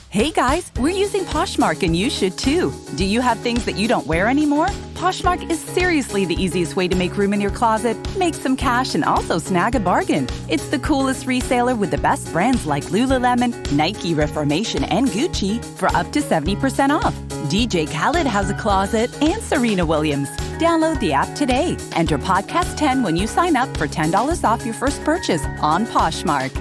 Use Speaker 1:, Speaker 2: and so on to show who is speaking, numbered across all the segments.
Speaker 1: Hey guys, we're using Poshmark and you should too. Do you have things that you don't wear anymore? Poshmark is seriously the easiest way to make room in your closet, make some cash, and also snag a bargain. It's the coolest reseller with the best brands like Lululemon, Nike, Reformation, and Gucci for up to 70% off. DJ Khaled has a closet and Serena Williams. Download the app today. Enter Podcast 10 when you sign up for $10 off your first purchase on Poshmark.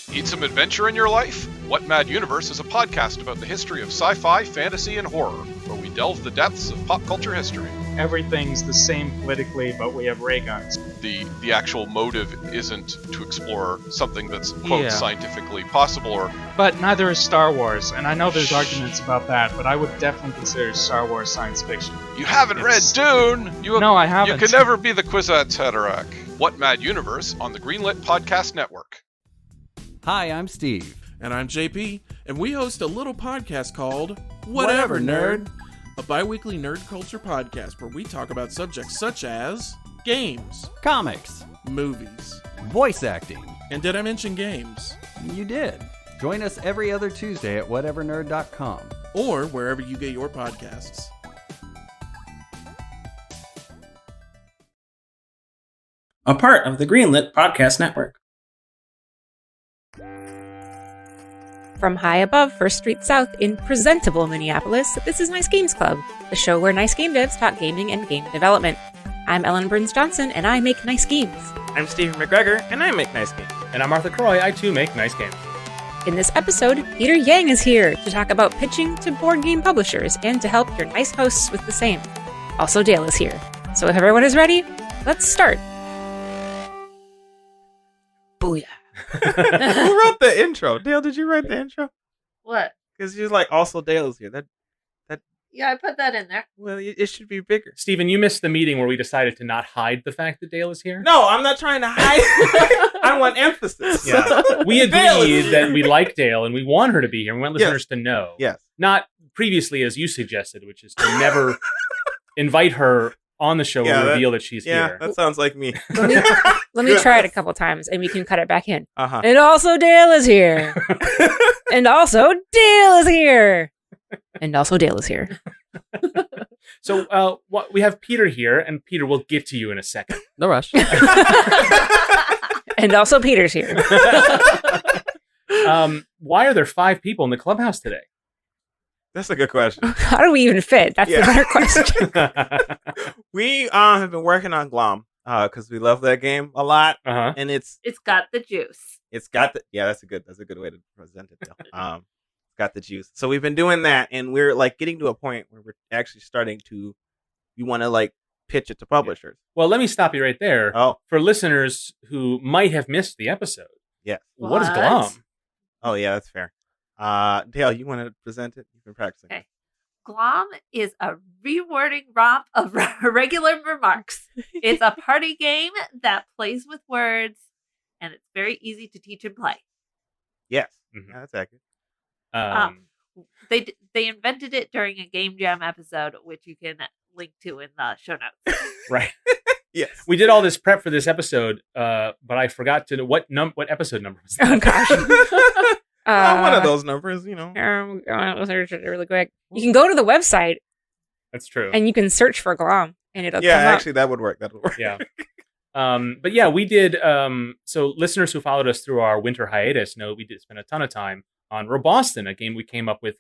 Speaker 2: Need some adventure in your life? What Mad Universe is a podcast about the history of sci-fi, fantasy, and horror, where we delve the depths of pop culture history.
Speaker 3: Everything's the same politically, but we have ray guns.
Speaker 2: The actual motive isn't to explore something that's, quote, scientifically possible or...
Speaker 3: But neither is Star Wars, and I know there's arguments about that, but I would definitely consider Star Wars science fiction.
Speaker 2: You haven't read Dune!
Speaker 3: No, I haven't.
Speaker 2: You can never be the Kwisatz Haderach. What Mad Universe on the Greenlit Podcast Network.
Speaker 4: Hi, I'm Steve.
Speaker 5: And I'm JP, and we host a little podcast called Whatever, Nerd, a bi-weekly nerd culture podcast where we talk about subjects such as games,
Speaker 4: Comics,
Speaker 5: movies,
Speaker 4: voice acting.
Speaker 5: And did I mention games?
Speaker 4: You did. Join us every other Tuesday at whatevernerd.com.
Speaker 5: Or wherever you get your podcasts.
Speaker 6: A part of the Greenlit Podcast Network.
Speaker 7: From high above First Street South in presentable Minneapolis, this is Nice Games Club, the show where nice game devs talk gaming and game development. I'm Ellen Burns-Johnson, and I make nice games.
Speaker 8: I'm Stephen McGregor, and I make nice games.
Speaker 9: And I'm Arthur Croy, I too make nice games.
Speaker 7: In this episode, Peter Yang is here to talk about pitching to board game publishers and to help your nice hosts with the same. Also, Dale is here. So if everyone is ready, let's start. Booyah.
Speaker 8: Who wrote the intro? Dale, did you write the intro?
Speaker 10: What?
Speaker 8: Because you're like, also Dale is here. That.
Speaker 10: Yeah, I put that in there.
Speaker 8: Well, it should be bigger.
Speaker 9: Stephen, you missed the meeting where we decided to not hide the fact that Dale is here.
Speaker 8: No, I'm not trying to hide. I want emphasis.
Speaker 9: Yeah. We agreed that we like Dale and we want her to be here. We want listeners to know.
Speaker 8: Yes.
Speaker 9: Not previously as you suggested, which is to never invite her on the show and reveal that she's here.
Speaker 8: Yeah, that sounds like me.
Speaker 7: Let me try it a couple times and we can cut it back in.
Speaker 8: Uh-huh.
Speaker 7: And also Dale is here. And also Dale is here. And also Dale is here.
Speaker 9: So we have Peter here, and Peter, we'll get to you in a second.
Speaker 4: No rush.
Speaker 7: And also Peter's here.
Speaker 9: Why are there 5 people in the clubhouse today?
Speaker 8: That's a good question.
Speaker 7: How do we even fit? That's the better question.
Speaker 8: We have been working on Glom because we love that game a lot, and it's
Speaker 10: got the juice.
Speaker 8: It's got the that's a good way to present it. It's got the juice. So we've been doing that, and we're like getting to a point where we're actually starting to. We want to like pitch it to publishers.
Speaker 9: Well, let me stop you right there.
Speaker 8: Oh,
Speaker 9: for listeners who might have missed the episode.
Speaker 8: Yeah.
Speaker 9: What is Glom?
Speaker 8: Oh yeah, that's fair. Dale, you want to present it? You've been practicing.
Speaker 10: Okay. Glom is a rewording romp of regular remarks. It's a party game that plays with words, and it's very easy to teach and play.
Speaker 8: Yes, yeah, that's accurate.
Speaker 10: They invented it during a Game Jam episode, which you can link to in the show notes.
Speaker 9: Right.
Speaker 8: Yes.
Speaker 9: We did all this prep for this episode, but I forgot to know what episode number was that?
Speaker 7: Oh gosh.
Speaker 8: One of those numbers, you know.
Speaker 7: I'll search it really quick. You can go to the website.
Speaker 9: That's true.
Speaker 7: And you can search for Glom, and it'll come up.
Speaker 8: Actually, that would work.
Speaker 9: Yeah. But yeah, we did. So listeners who followed us through our winter hiatus know we did spend a ton of time on Roboston, a game we came up with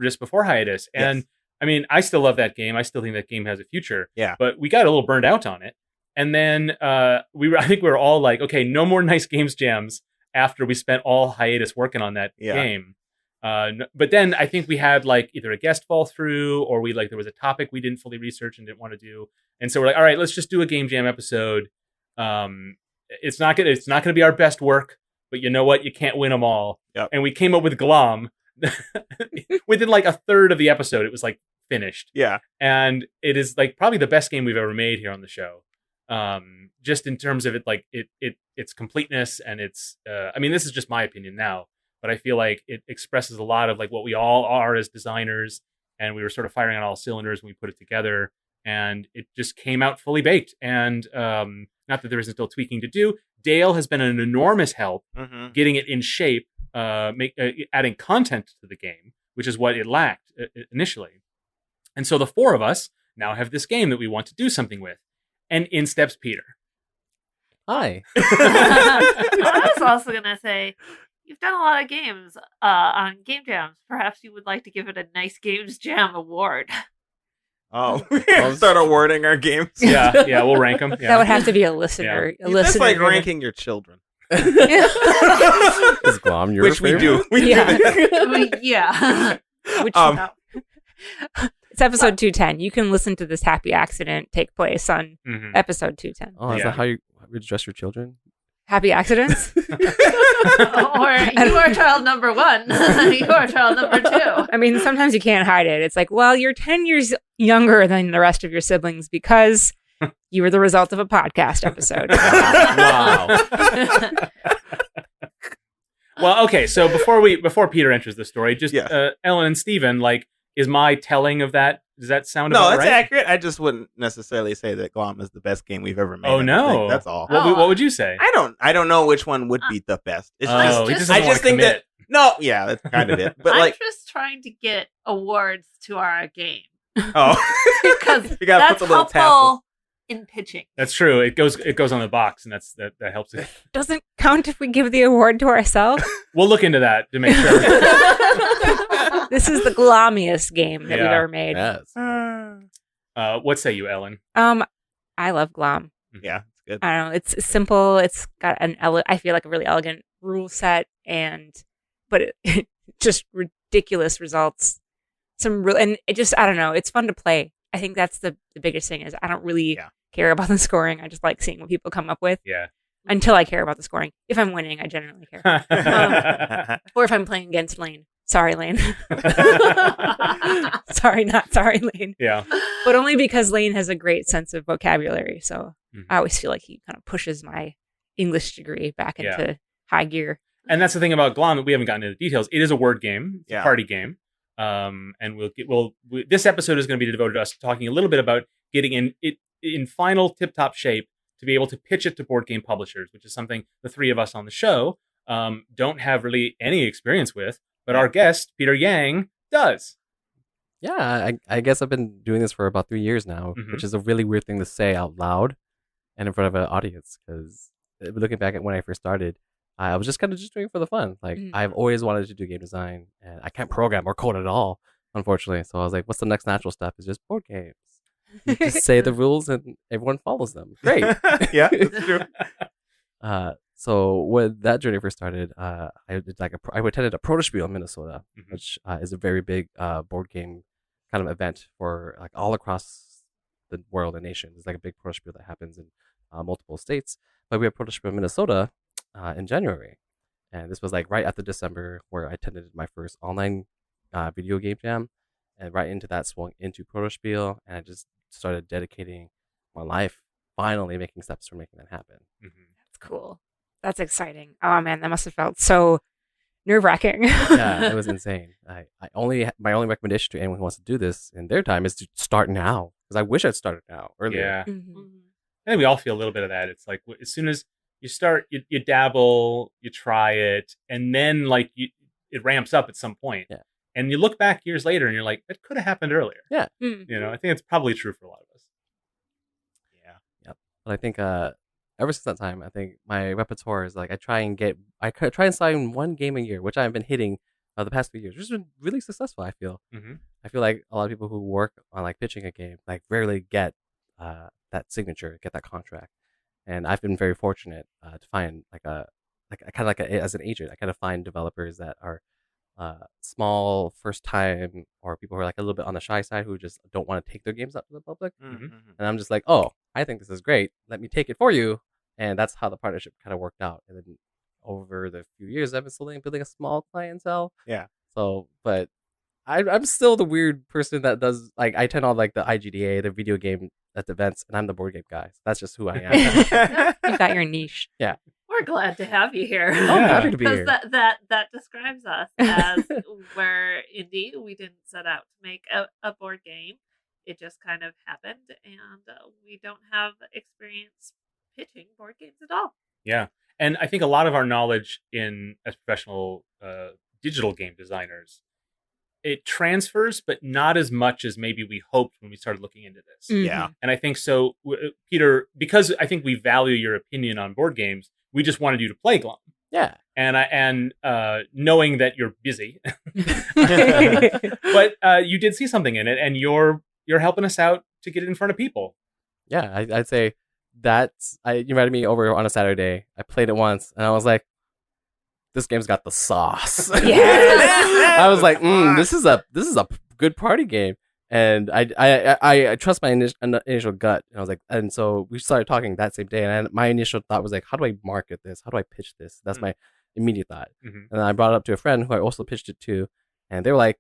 Speaker 9: just before hiatus. And I mean, I still love that game. I still think that game has a future.
Speaker 8: Yeah.
Speaker 9: But we got a little burned out on it. And then I think we were all like, okay, no more Nice Games Jams after we spent all hiatus working on that game. But then I think we had like either a guest fall through or there was a topic we didn't fully research and didn't want to do. And so we're like, all right, let's just do a Game Jam episode. It's not gonna be our best work, but you know what? You can't win them all.
Speaker 8: Yep.
Speaker 9: And we came up with Glom. Within like a third of the episode, it was like finished.
Speaker 8: Yeah.
Speaker 9: And it is like probably the best game we've ever made here on the show. Just in terms of it, like its completeness and its, I mean, this is just my opinion now, but I feel like it expresses a lot of like what we all are as designers, and we were sort of firing on all cylinders when we put it together. and it just came out fully baked. And not that there isn't still tweaking to do. Dale has been an enormous help getting it in shape, adding content to the game, which is what it lacked initially. And so the four of us now have this game that we want to do something with. And in steps Peter.
Speaker 11: Hi.
Speaker 10: I was also going to say, you've done a lot of games on Game Jams. Perhaps you would like to give it a Nice Games Jam award.
Speaker 8: Oh, we'll start awarding our games.
Speaker 9: Yeah, we'll rank them. Yeah.
Speaker 7: That would have to be a listener.
Speaker 8: Yeah. That's like ranking your children.
Speaker 11: Is Glom your
Speaker 8: Which
Speaker 11: favorite?
Speaker 8: we do.
Speaker 10: Yeah.
Speaker 7: Which, it's episode 210. You can listen to this happy accident take place on episode 210.
Speaker 11: Oh, is that how you address your children?
Speaker 7: Happy accidents?
Speaker 10: Or you are child number 1. You are child number 2.
Speaker 7: I mean, sometimes you can't hide it. It's like, well, you're 10 years younger than the rest of your siblings because you were the result of a podcast episode.
Speaker 11: Wow.
Speaker 9: Well, okay. So before Peter enters the story, just Ellen and Steven, is my telling of that? Does that sound about right?
Speaker 8: No, that's accurate. I just wouldn't necessarily say that Glom is the best game we've ever made.
Speaker 9: Oh no,
Speaker 8: that's all.
Speaker 9: What would you say?
Speaker 8: I don't know which one would be the best. It's
Speaker 9: I just
Speaker 8: think that that's kind of it. But
Speaker 10: I'm just trying to get awards to our game.
Speaker 8: Oh,
Speaker 10: because
Speaker 8: you gotta put the little tassel
Speaker 10: in pitching.
Speaker 9: That's true. It goes on the box, and that helps it.
Speaker 7: Doesn't count if we give the award to ourselves.
Speaker 9: We'll look into that to make sure.
Speaker 7: This is the glommiest game that we've ever made.
Speaker 11: Yes.
Speaker 9: What say you, Ellen?
Speaker 7: I love Glom.
Speaker 8: Yeah, it's good.
Speaker 7: I don't know. It's simple. It's got I feel like a really elegant rule set, but it just ridiculous results. And it just, I don't know. It's fun to play. I think that's the biggest thing is I don't really care about the scoring. I just like seeing what people come up with.
Speaker 9: Yeah.
Speaker 7: Until I care about the scoring. If I'm winning, I generally care. Or if I'm playing against Lane. Sorry, Lane. Not sorry, Lane.
Speaker 9: Yeah.
Speaker 7: But only because Lane has a great sense of vocabulary. So I always feel like he kind of pushes my English degree back into high gear.
Speaker 9: And that's the thing about Glom that we haven't gotten into the details. It is a word game. It's a party game. And this episode is going to be devoted to us talking a little bit about getting it in final tip-top shape to be able to pitch it to board game publishers, which is something the three of us on the show don't have really any experience with, but our guest, Peter Yang, does.
Speaker 11: Yeah, I guess I've been doing this for about 3 years now, which is a really weird thing to say out loud and in front of an audience, because looking back at when I first started, I was just kind of just doing it for the fun. I've always wanted to do game design, and I can't program or code at all, unfortunately. So I was like, what's the next natural step? Is just board games. You just say the rules and everyone follows them. Great.
Speaker 8: Yeah, that's true.
Speaker 11: So when that journey first started, I attended a Protospiel in Minnesota, which is a very big board game kind of event for all across the world and nation. It's like a big Protospiel that happens in multiple states. But we have Protospiel in Minnesota in January, and this was right after December, where I attended my first online video game jam, and right into that swung into Protospiel, and I just started dedicating my life, finally making steps for making that happen.
Speaker 7: That's cool. That's exciting. Oh man, that must have felt so nerve-wracking.
Speaker 11: Yeah, it was insane. My only recommendation to anyone who wants to do this in their time is to start now, because I wish I'd started now earlier.
Speaker 9: Yeah. I think we all feel a little bit of that. It's like as soon as you start, you dabble, you try it, and then it ramps up at some point.
Speaker 11: Yeah.
Speaker 9: And you look back years later and you're like, that could have happened earlier.
Speaker 11: Yeah.
Speaker 9: I think it's probably true for a lot of us.
Speaker 11: Yeah. Yep. But I think ever since that time, I think my repertoire is I try and sign one game a year, which I've been hitting the past few years, which has been really successful, I feel. I feel like a lot of people who work on pitching a game rarely get that signature, get that contract. And I've been very fortunate to find as an agent, I kind of find developers that are small, first time, or people who are a little bit on the shy side, who just don't want to take their games out to the public. And I'm just oh, I think this is great. Let me take it for you. And that's how the partnership kind of worked out. And then over the few years, I've been slowly building a small clientele.
Speaker 8: Yeah.
Speaker 11: So, but I'm still the weird person that does I attend all the IGDA, the video game at the events, and I'm the board game guy. So that's just who I am.
Speaker 7: You've got your niche.
Speaker 11: Yeah.
Speaker 10: We're glad to have you here.
Speaker 11: Oh, I'm happy to be here.
Speaker 10: Because that describes us as where indeed we didn't set out to make a board game. it just kind of happened, and we don't have experience pitching board games at all.
Speaker 9: Yeah. And I think a lot of our knowledge as professional digital game designers, it transfers, but not as much as maybe we hoped when we started looking into this.
Speaker 8: Yeah.
Speaker 9: And I think so, Peter, because I think we value your opinion on board games, we just wanted you to play Glum.
Speaker 11: Yeah.
Speaker 9: And knowing that you're busy, but you did see something in it, and you're helping us out to get it in front of people.
Speaker 11: Yeah, I'd say you invited me over on a Saturday. I played it once, and I was like, this game's got the sauce.
Speaker 7: Yes.
Speaker 11: I was like, this is a good party game, and I trust my initial gut, and I was like, and so we started talking that same day, and my initial thought was like, how do I market this? How do I pitch this? That's my immediate thought, and then I brought it up to a friend who I also pitched it to, and they were like,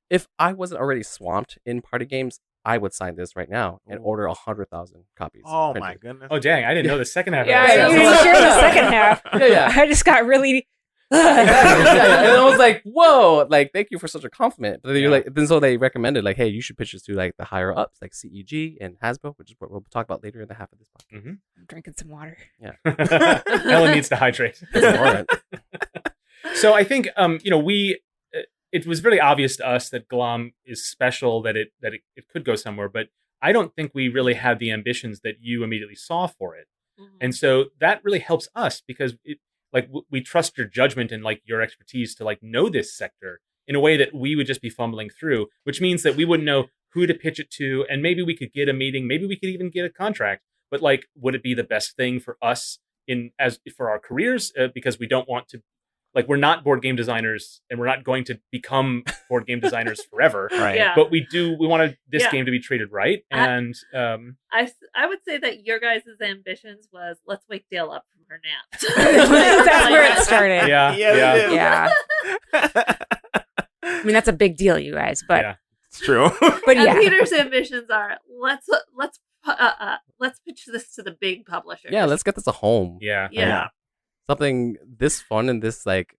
Speaker 11: if I wasn't already swamped in party games, I would sign this right now and order 100,000 copies.
Speaker 8: Oh
Speaker 11: printed.
Speaker 8: my goodness!
Speaker 9: Oh dang, I didn't know the second half.
Speaker 7: Yeah, you didn't share the second half.
Speaker 11: Yeah.
Speaker 7: I just got really.
Speaker 11: Exactly. And I was like, whoa, like, thank you for such a compliment. But then you're like, then so they recommended, like, hey, you should pitch this to like the higher ups, like CEG and Hasbro, which is what we'll talk about later in the half of this podcast.
Speaker 7: I'm drinking some water.
Speaker 11: Yeah.
Speaker 9: Ellen needs to hydrate. So I think, it was really obvious to us that Glom is special, that it could go somewhere, but I don't think we really had the ambitions that you immediately saw for it. And so that really helps us because we trust your judgment and like your expertise to like know this sector in a way that we would just be fumbling through, which means that we wouldn't know who to pitch it to. And maybe we could get a meeting, maybe we could even get a contract, but like, would it be the best thing for us for our careers? Because we don't want to, like, we're not board game designers and we're not going to become board game designers forever.
Speaker 8: Right.
Speaker 10: Yeah.
Speaker 9: But we wanted this game to be treated right. And
Speaker 10: I would say that your guys' ambitions was, let's wake Dale up from her naps.
Speaker 7: That's where it started.
Speaker 9: Yeah.
Speaker 7: I mean, that's a big deal, you guys. But
Speaker 8: it's true.
Speaker 7: But
Speaker 10: and Peter's ambitions are, let's pitch this to the big publishers.
Speaker 11: Yeah, let's get this a home.
Speaker 9: Yeah.
Speaker 11: Like, something this fun and this, like,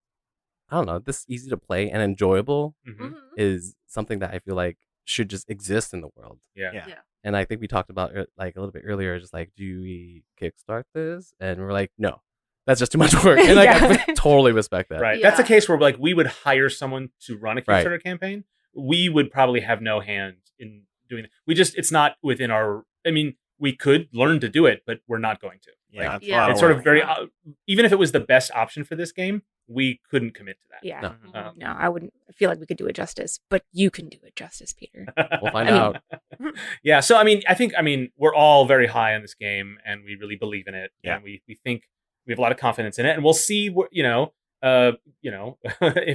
Speaker 11: I don't know, this easy to play and enjoyable is something that I feel like should just exist in the world.
Speaker 9: Yeah.
Speaker 11: And I think we talked about it like a little bit earlier, just like, do we kickstart this? And we're like, no, that's just too much work. And like, I totally respect that.
Speaker 9: Right. That's a case where like we would hire someone to run a Kickstarter campaign. We would probably have no hand in doing it. It's not within our, I mean, we could learn to do it, but we're not going to.
Speaker 8: Yeah,
Speaker 9: it's sort of very, even if it was the best option for this game, we couldn't commit to that.
Speaker 7: Yeah. No, I wouldn't feel like we could do it justice, but you can do it justice, Peter.
Speaker 11: We'll find out.
Speaker 9: Yeah. So, I think we're all very high on this game and we really believe in it.
Speaker 8: Yeah.
Speaker 9: And we think we have a lot of confidence in it and we'll see what, if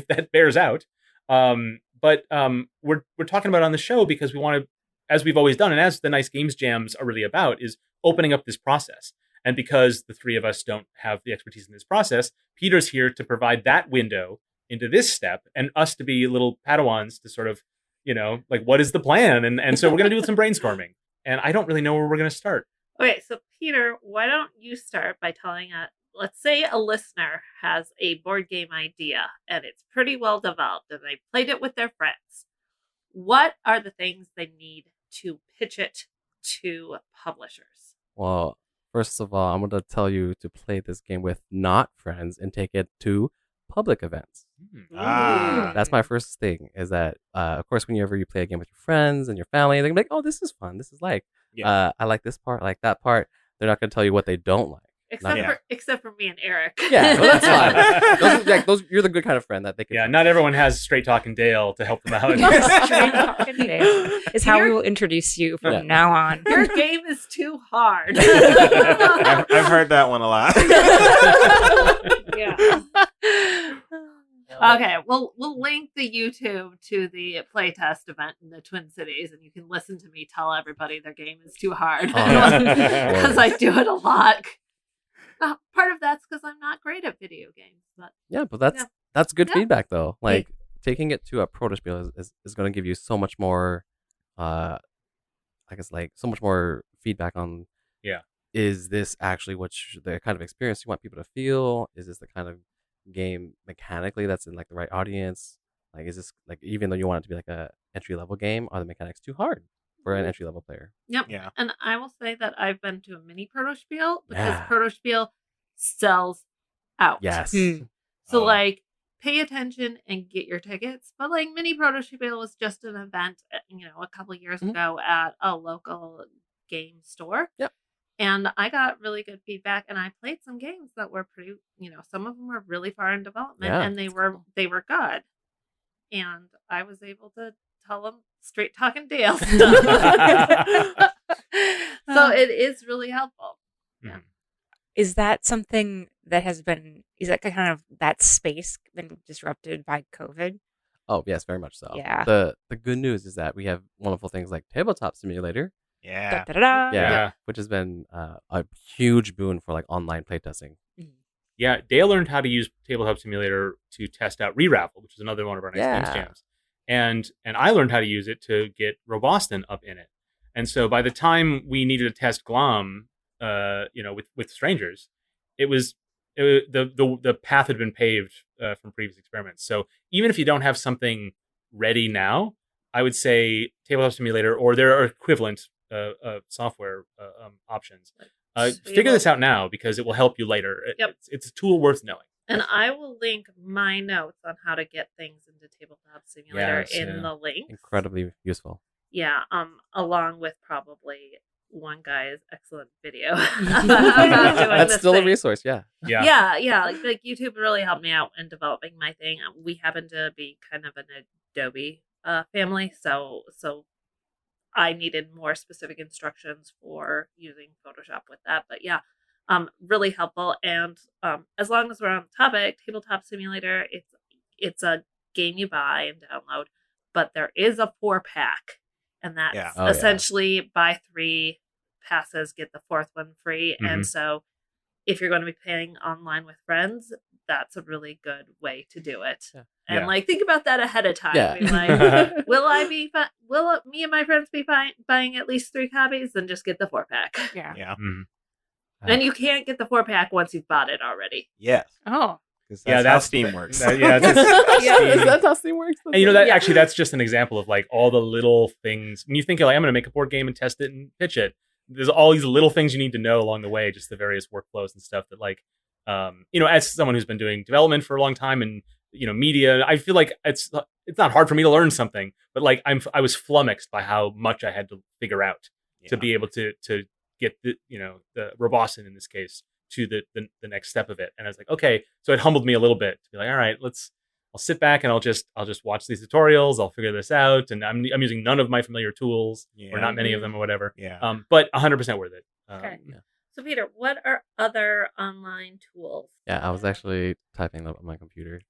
Speaker 9: that bears out. But we're talking about it on the show because we want to, as we've always done, and as the Nice Games Jams are really about, is opening up this process. And because the three of us don't have the expertise in this process, Peter's here to provide that window into this step and us to be little Padawans to sort of, like, what is the plan? And so we're going to do some brainstorming. And I don't really know where we're going to start.
Speaker 10: Okay, so Peter, why don't you start by telling us, let's say a listener has a board game idea and it's pretty well developed and they played it with their friends. What are the things they need to pitch it to publishers?
Speaker 11: Well, first of all, I'm going to tell you to play this game with not friends and take it to public events. That's my first thing, is that, of course, whenever you play a game with your friends and your family, they're going to be like, oh, this is fun. This is like, I like this part, I like that part. They're not going to tell you what they don't like.
Speaker 10: Except for me and Eric.
Speaker 11: Yeah, well, that's fine. Those, you're the good kind of friend that they can.
Speaker 9: Yeah, not everyone has Straight Talking Dale to help them out.
Speaker 7: Straight Talking Dale is how we will introduce you from now on.
Speaker 10: Your game is too hard.
Speaker 8: I've heard that one a lot.
Speaker 10: Okay, we'll link the YouTube to the playtest event in the Twin Cities, and you can listen to me tell everybody their game is too hard because I do it a lot. Part of that's because I'm not great at video games, but
Speaker 11: that's good feedback though. Like taking it to a proto-spiel is going to give you so much more, I guess, like so much more feedback on. Is this actually the kind of experience you want people to feel? Is this the kind of game mechanically that's in like the right audience? Like, is this like, even though you want it to be like a entry level game, are the mechanics too hard? for an entry level player.
Speaker 10: Yep.
Speaker 8: Yeah.
Speaker 10: And I will say that I've been to a mini Protospiel because
Speaker 11: Yeah.
Speaker 10: Protospiel sells out.
Speaker 11: Yes.
Speaker 10: So like pay attention and get your tickets. But like mini Protospiel was just an event, a couple years ago at a local game store.
Speaker 11: Yep.
Speaker 10: And I got really good feedback, and I played some games that were pretty, some of them were really far in development, and they were good. And I was able to tell them straight talking Dale stuff. So it is really helpful. Yeah.
Speaker 7: Is that something that is that kind of that space been disrupted by COVID?
Speaker 11: Oh yes, very much so.
Speaker 7: Yeah.
Speaker 11: The good news is that we have wonderful things like Tabletop Simulator.
Speaker 8: Yeah.
Speaker 11: Yeah. Which has been a huge boon for like online playtesting.
Speaker 9: Yeah, Dale learned how to use Tabletop Simulator to test out Re-Ravel, which is another one of our Nice Games jams. And I learned how to use it to get Roboston up in it. And so by the time we needed to test Glom, with strangers, the path had been paved from previous experiments. So even if you don't have something ready now, I would say Tabletop Simulator or there are equivalent software options. Figure this out now because it will help you later. It's a tool worth knowing.
Speaker 10: And I will link my notes on how to get things into Tabletop Simulator in the link.
Speaker 11: Incredibly useful.
Speaker 10: Yeah, along with probably one guy's excellent video. That's
Speaker 11: still a resource, yeah.
Speaker 10: Like YouTube really helped me out in developing my thing. We happen to be kind of an Adobe family, so I needed more specific instructions for using Photoshop with that. But yeah, really helpful. And as long as we're on the topic, Tabletop Simulator, it's a game you buy and download, but there is a 4-pack, and that's essentially buy 3 passes, get the 4th one free. And so if you're going to be playing online with friends, that's a really good way to do it. And like think about that ahead of time. Be like, will me and my friends be buying at least 3 copies? Then just get the 4-pack.
Speaker 8: Yeah.
Speaker 10: And you can't get the 4-pack once you've bought it already.
Speaker 8: Yes.
Speaker 7: Oh.
Speaker 8: That's how Steam works.
Speaker 11: That's how Steam works.
Speaker 9: And actually that's just an example of like all the little things. When you think like I'm going to make a board game and test it and pitch it, there's all these little things you need to know along the way, just the various workflows and stuff that like, as someone who's been doing development for a long time and, media, I feel like it's not hard for me to learn something, but like I was flummoxed by how much I had to figure out to be able to get the Roboston in this case to the next step of it. And I was like, okay, so it humbled me a little bit to be like, all right, I'll sit back and I'll just watch these tutorials. I'll figure this out. And I'm using none of my familiar tools or not many of them or whatever.
Speaker 8: Yeah.
Speaker 9: But 100% worth it.
Speaker 10: Okay. So Peter, what are other online tools?
Speaker 11: Yeah, I was actually typing up on my computer.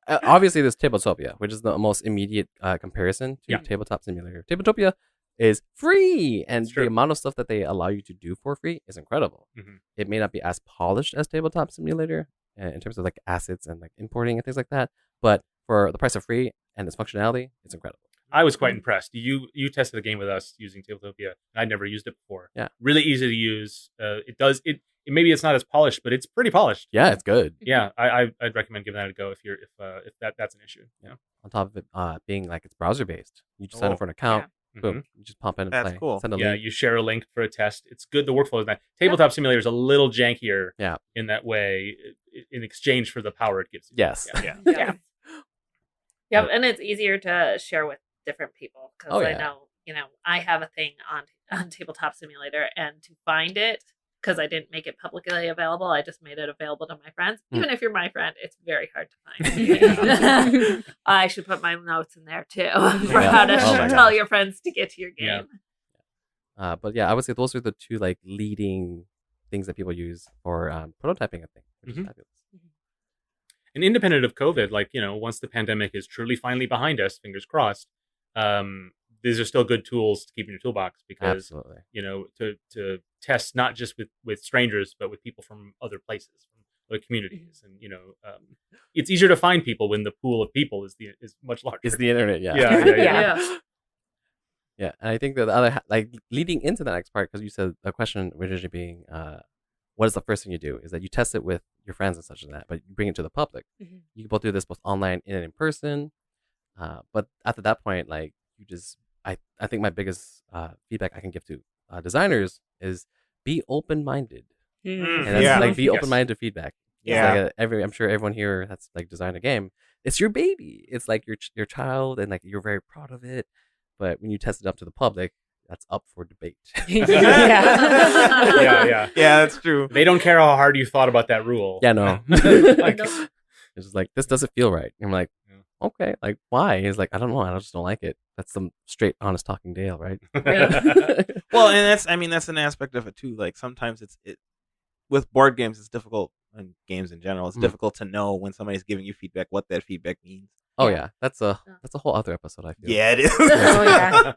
Speaker 11: Obviously, there's Tabletopia, which is the most immediate comparison to Tabletop Simulator. Tabletopia is free, and the amount of stuff that they allow you to do for free is incredible. It may not be as polished as Tabletop Simulator in terms of like assets and like importing and things like that, but for the price of free and its functionality, it's incredible.
Speaker 9: I was quite impressed. You tested the game with us using Tabletopia. I'd never used it before.
Speaker 11: Yeah,
Speaker 9: really easy to use. Maybe it's not as polished, but it's pretty polished.
Speaker 11: Yeah, it's good.
Speaker 9: Yeah, I'd recommend giving that a go if that's an issue. Yeah.
Speaker 11: On top of it being like it's browser based, you just sign up for an account. Boom, you just pump in and
Speaker 8: That's
Speaker 11: play.
Speaker 8: cool.
Speaker 11: Send a
Speaker 9: Yeah,
Speaker 11: link.
Speaker 9: you share a link for a test. It's good. The workflow is nice. Tabletop Simulator is a little jankier.
Speaker 11: Yeah.
Speaker 9: In that way, in exchange for the power it gives you.
Speaker 11: Yes.
Speaker 10: Yep, and it's easier to share with different people because
Speaker 11: Oh,
Speaker 10: I
Speaker 11: yeah.
Speaker 10: know, I have a thing on Tabletop Simulator, and to find it, because I didn't make it publicly available, I just made it available to my friends. Even if you're my friend, it's very hard to find. I should put my notes in there too for how to tell your friends to get to your game.
Speaker 11: But yeah, I would say those are the 2 like leading things that people use for prototyping a thing, which is fabulous.
Speaker 9: And independent of COVID, like, once the pandemic is truly finally behind us, fingers crossed, these are still good tools to keep in your toolbox because,
Speaker 11: Absolutely.
Speaker 9: To test not just with strangers, but with people from other places, from other communities. And, it's easier to find people when the pool of people is much larger.
Speaker 11: It's the internet, yeah. Yeah, and I think that the other, like, leading into the next part, because you said the question originally being, what is the first thing you do? Is that you test it with your friends and such and that, but you bring it to the public. You can both do this both online and in person. But after that point, like, you just I think my biggest feedback I can give to designers is be open-minded. And that's like be open-minded to feedback.
Speaker 8: Yeah.
Speaker 11: Like I'm sure everyone here that's like designed a game. It's your baby. It's like your child, and like you're very proud of it. But when you test it up to the public, that's up for debate.
Speaker 9: Yeah,
Speaker 8: that's true.
Speaker 9: They don't care how hard you thought about that rule.
Speaker 11: Yeah, no.
Speaker 9: Like,
Speaker 11: it's just like, this doesn't feel right. And I'm like, okay, like why? He's like, I don't know, I just don't like it. That's some straight, honest talking Dale, right?
Speaker 8: Well, and that's an aspect of it too. Like sometimes it with board games, it's difficult, and games in general, it's difficult to know when somebody's giving you feedback what that feedback means.
Speaker 11: Oh yeah, that's a whole other episode. I feel.
Speaker 8: Yeah, it is.
Speaker 7: Oh, yeah.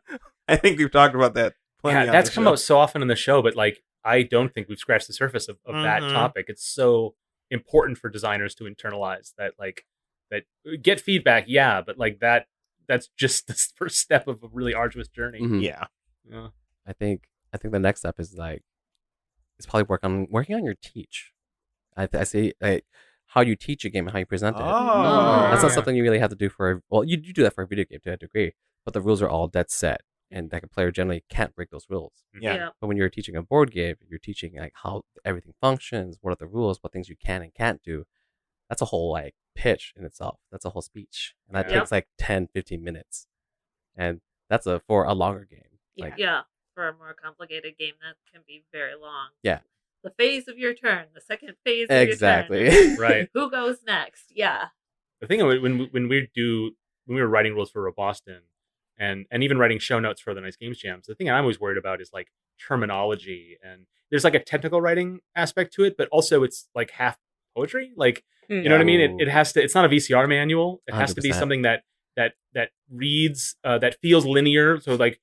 Speaker 8: I think we've talked about that. Plenty on
Speaker 9: that's
Speaker 8: the
Speaker 9: come
Speaker 8: show.
Speaker 9: out so often in the show, but like I don't think we've scratched the surface of that topic. It's so important for designers to internalize that, like that get feedback, yeah, but like that's just the first step of a really arduous journey.
Speaker 11: Mhm.
Speaker 8: Yeah.
Speaker 11: I think the next step is like it's probably working on your teach. I see like how you teach a game and how you present it. That's not something you really have to do for. Well, you do that for a video game to a degree, but the rules are all dead set, and like a player generally can't break those rules.
Speaker 8: Yeah.
Speaker 11: But when you're teaching a board game, you're teaching like how everything functions, what are the rules, what things you can and can't do. That's a whole like pitch in itself. That's a whole speech, and that takes like 10-15 minutes, and that's for a longer game. Like,
Speaker 10: for a more complicated game that can be very long.
Speaker 11: Yeah.
Speaker 10: The phase of your turn, the second phase of your
Speaker 11: Exactly.
Speaker 10: turn.
Speaker 9: Right.
Speaker 10: Who goes next? Yeah.
Speaker 9: The thing when we were writing rules for Boston and even writing show notes for the Nice Games Jams, the thing I'm always worried about is like terminology, and there's like a technical writing aspect to it, but also it's like half poetry. Like you know what I mean? It has to. It's not a VCR manual. It has to be
Speaker 11: 100%.
Speaker 9: something that reads that feels linear. So like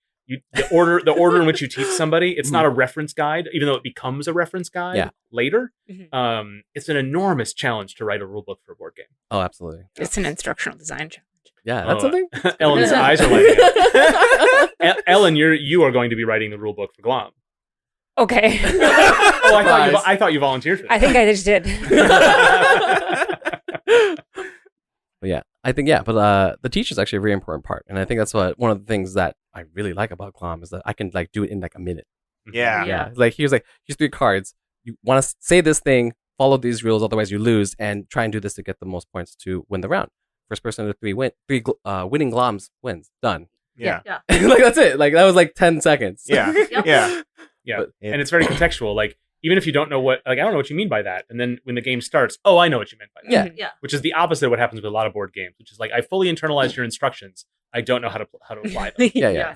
Speaker 9: the order in which you teach somebody, it's not a reference guide, even though it becomes a reference guide later. It's an enormous challenge to write a rule book for a board game.
Speaker 11: Oh, absolutely.
Speaker 7: It's an instructional design challenge.
Speaker 11: Yeah, that's something.
Speaker 9: Ellen's eyes are lighting up. Ellen, you are going to be writing the rule book for Glom.
Speaker 7: Okay.
Speaker 9: I thought you volunteered for that.
Speaker 7: I think I just did.
Speaker 11: But yeah, I think but the teach is actually a very important part, and I think that's one of the things that I really like about Glom is that I can like do it in like a minute.
Speaker 8: Yeah.
Speaker 11: Like here's 3 cards. You want to say this thing, follow these rules, otherwise you lose, and try and do this to get the most points to win the round. First person to 3 winning Gloms wins. Done.
Speaker 8: Yeah.
Speaker 11: Like that's it. Like that was like 10 seconds.
Speaker 8: Yeah. Yeah.
Speaker 9: Yeah. And it's very contextual. Like even if you don't know I don't know what you mean by that. And then when the game starts, oh, I know what you meant by that.
Speaker 11: Yeah.
Speaker 9: Which is the opposite of what happens with a lot of board games, which is like, I fully internalized your instructions. I don't know how to apply them.
Speaker 11: Yeah.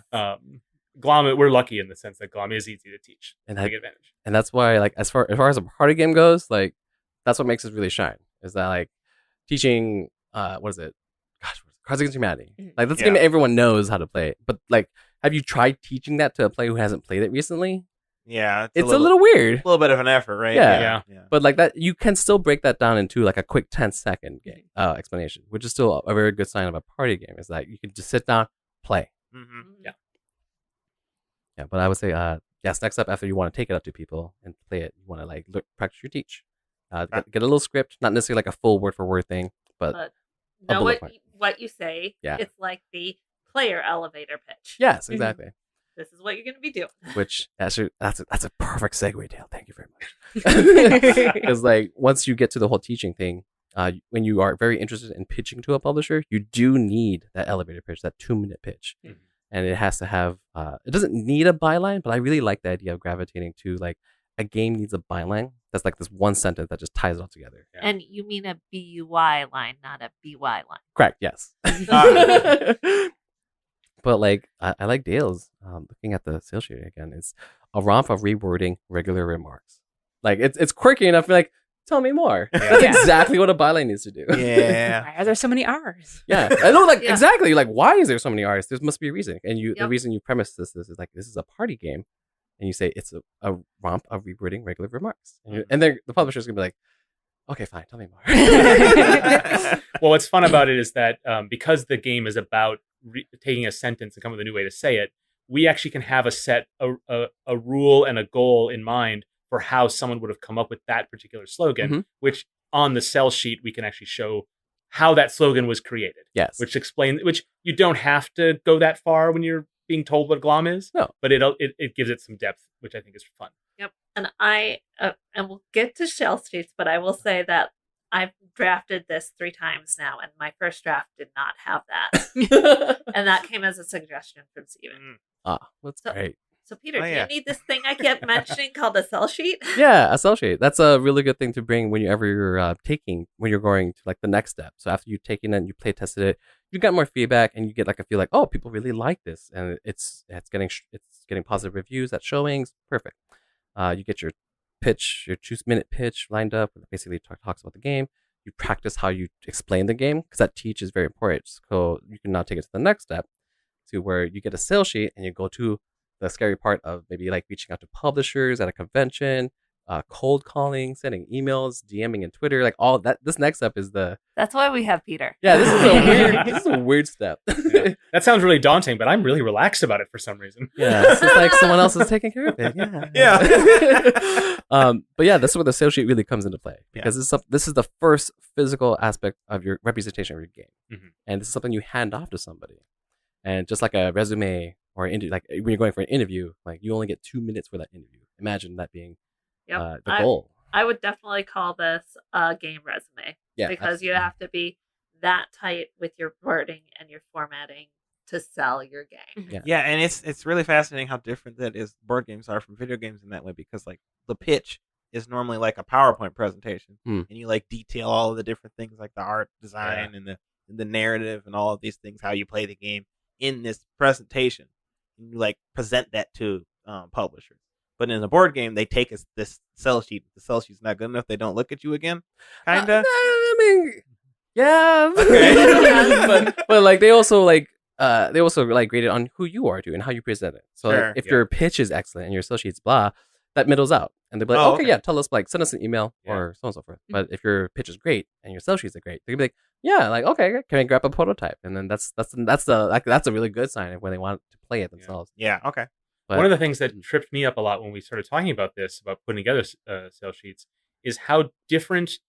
Speaker 9: Glom, we're lucky in the sense that Glom is easy to teach.
Speaker 11: And
Speaker 9: big advantage.
Speaker 11: And that's why, like, as far as a party game goes, like, that's what makes it really shine. Is that like teaching? What is it? Gosh, Cards Against Humanity. Like that's a game that everyone knows how to play. But like, have you tried teaching that to a player who hasn't played it recently?
Speaker 8: Yeah,
Speaker 11: it's a little weird.
Speaker 8: A little bit of an effort, right?
Speaker 11: Yeah. But like that, you can still break that down into like a quick 10-second game explanation, which is still a very good sign of a party game. Is that you can just sit down, play. Yeah, but I would say, yes, next up after you want to take it up to people and play it, you want to like practice your teach. Get a little script, not necessarily like a full word for word thing, but
Speaker 10: know what you say.
Speaker 11: Yeah.
Speaker 10: It's like the player elevator pitch.
Speaker 11: Yes, exactly.
Speaker 10: This is what you're going to be doing.
Speaker 11: Which that's a perfect segue, Dale. Thank you very much. Because like once you get to the whole teaching thing, when you are very interested in pitching to a publisher, you do need that elevator pitch, that 2-minute pitch. And it has to have, it doesn't need a byline, but I really like the idea of gravitating to like a game needs a byline. That's like this one sentence that just ties it all together.
Speaker 10: Yeah. And you mean a BUI line, not a BY line.
Speaker 11: Correct, yes. But like, I like Dale's, looking at the sales sheet again, it's a romp of rewording regular remarks. Like, it's quirky enough to be like, tell me more. Yeah. That's exactly what a byline needs to do.
Speaker 8: Yeah.
Speaker 7: Why are there so many R's?
Speaker 11: Yeah. I know, like, exactly. Like, why is there so many R's? There must be a reason. And the reason you premise this is like, this is a party game. And you say it's a romp of rewording regular remarks. And then the publisher's going to be like, okay, fine, tell me more.
Speaker 9: Well, what's fun about it is that because the game is about taking a sentence and coming up with a new way to say it, we actually can have a rule and a goal in mind for how someone would have come up with that particular slogan, which on the sell sheet, we can actually show how that slogan was created.
Speaker 11: Yes.
Speaker 9: Which you don't have to go that far when you're being told what glom is.
Speaker 11: No.
Speaker 9: But it gives it some depth, which I think is fun.
Speaker 10: Yep. And and we'll get to shell streets, but I will say that I've drafted this 3 times now, and my first draft did not have that. And that came as a suggestion from Steven.
Speaker 11: That's great.
Speaker 10: So, Peter, do you need this thing I kept mentioning called a cell sheet?
Speaker 11: Yeah, a cell sheet. That's a really good thing to bring whenever you're when you're going to like the next step. So after you've taken it and you play tested it, you get more feedback and you get like a feel like, oh, people really like this, and it's getting positive reviews at showings. Perfect. You get your pitch, your 2-minute pitch lined up, that basically talks about the game. You practice how you explain the game because that teach is very important. So you can now take it to the next step, to where you get a sales sheet and you go to the scary part of maybe like reaching out to publishers at a convention, cold calling, sending emails, DMing in Twitter, like all that. This next step is
Speaker 10: That's why we have Peter.
Speaker 11: Yeah, this is a weird step.
Speaker 9: Yeah. That sounds really daunting, but I'm really relaxed about it for some reason.
Speaker 11: Yeah, it's just like someone else is taking care of it. Yeah. But yeah, that's where the sales sheet really comes into play, because this is the first physical aspect of your representation of your game, and this is something you hand off to somebody. And just like a resume or an interview, like when you're going for an interview, like you only get 2 minutes for that interview. Imagine that being the goal.
Speaker 10: I would definitely call this a game resume.
Speaker 11: Yeah,
Speaker 10: because
Speaker 11: absolutely.
Speaker 10: you have to be that tight with your wording and your formatting to sell your game.
Speaker 8: Yeah, and it's really fascinating how different that is. Board games are from video games in that way, because like the pitch is normally like a PowerPoint presentation, and you like detail all of the different things like the art design and the narrative and all of these things, how you play the game in this presentation, and you like present that to publishers. But in a board game, they take this sell sheet. If the sell sheet's not good enough, they don't look at you again. Kinda.
Speaker 11: I mean, yeah.
Speaker 8: Okay.
Speaker 11: but like they also grade it on who you are too and how you present it. So
Speaker 8: Sure,
Speaker 11: like, if your pitch is excellent and your sell sheet's blah, that middles out. And they'll be like, okay, yeah, tell us, like, send us an email or so on and so forth. But if your pitch is great and your sell sheets are great, they'll be like, yeah, like, okay, can I grab a prototype? And then that's a really good sign when they want to play it themselves.
Speaker 8: Yeah, okay.
Speaker 9: But one of the things that tripped me up a lot when we started talking about this, about putting together sales sheets, is how different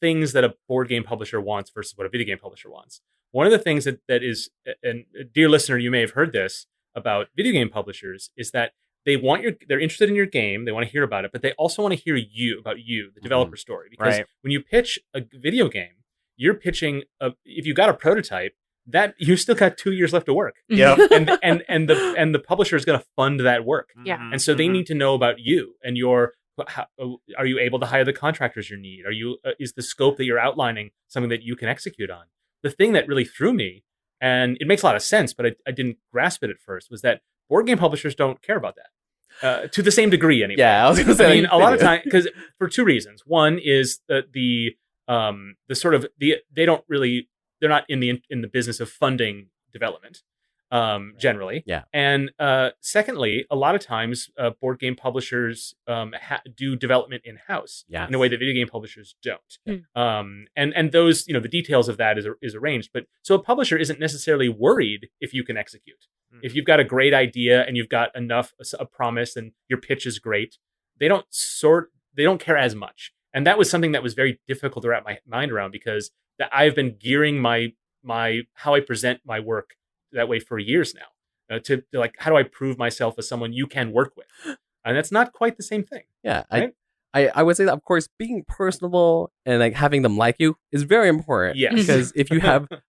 Speaker 9: things that a board game publisher wants versus what a video game publisher wants. One of the things that is, and dear listener, you may have heard this about video game publishers, is that they're interested in your game, they want to hear about it, but they also want to hear about you, the developer story. Because when you pitch a video game, you're pitching if you got a prototype, that you still got 2 years left to work.
Speaker 8: Yeah.
Speaker 9: and the publisher is going to fund that work.
Speaker 10: Yeah.
Speaker 9: And so they need to know about you and are you able to hire the contractors you need? Is the scope that you're outlining something that you can execute on? The thing that really threw me, and it makes a lot of sense, but I didn't grasp it at first, was that board game publishers don't care about that to the same degree anyway.
Speaker 11: Yeah, I was going to say.
Speaker 9: I mean, a lot of time, because for 2 reasons. One is that the sort of they're not in the business of funding development, generally.
Speaker 11: Yeah. And
Speaker 9: secondly, a lot of times board game publishers do development in-house in a way that video game publishers don't. And those, the details of that is arranged. But so a publisher isn't necessarily worried if you can execute. If you've got a great idea and you've got a promise and your pitch is great, they don't care as much. And that was something that was very difficult to wrap my mind around, because I've been gearing my how I present my work that way for years now, to like, how do I prove myself as someone you can work with? And that's not quite the same thing.
Speaker 11: Yeah.
Speaker 9: Right?
Speaker 11: I would say that, of course, being personable and like having them like you is very important.
Speaker 9: Yes.
Speaker 11: Because if you have the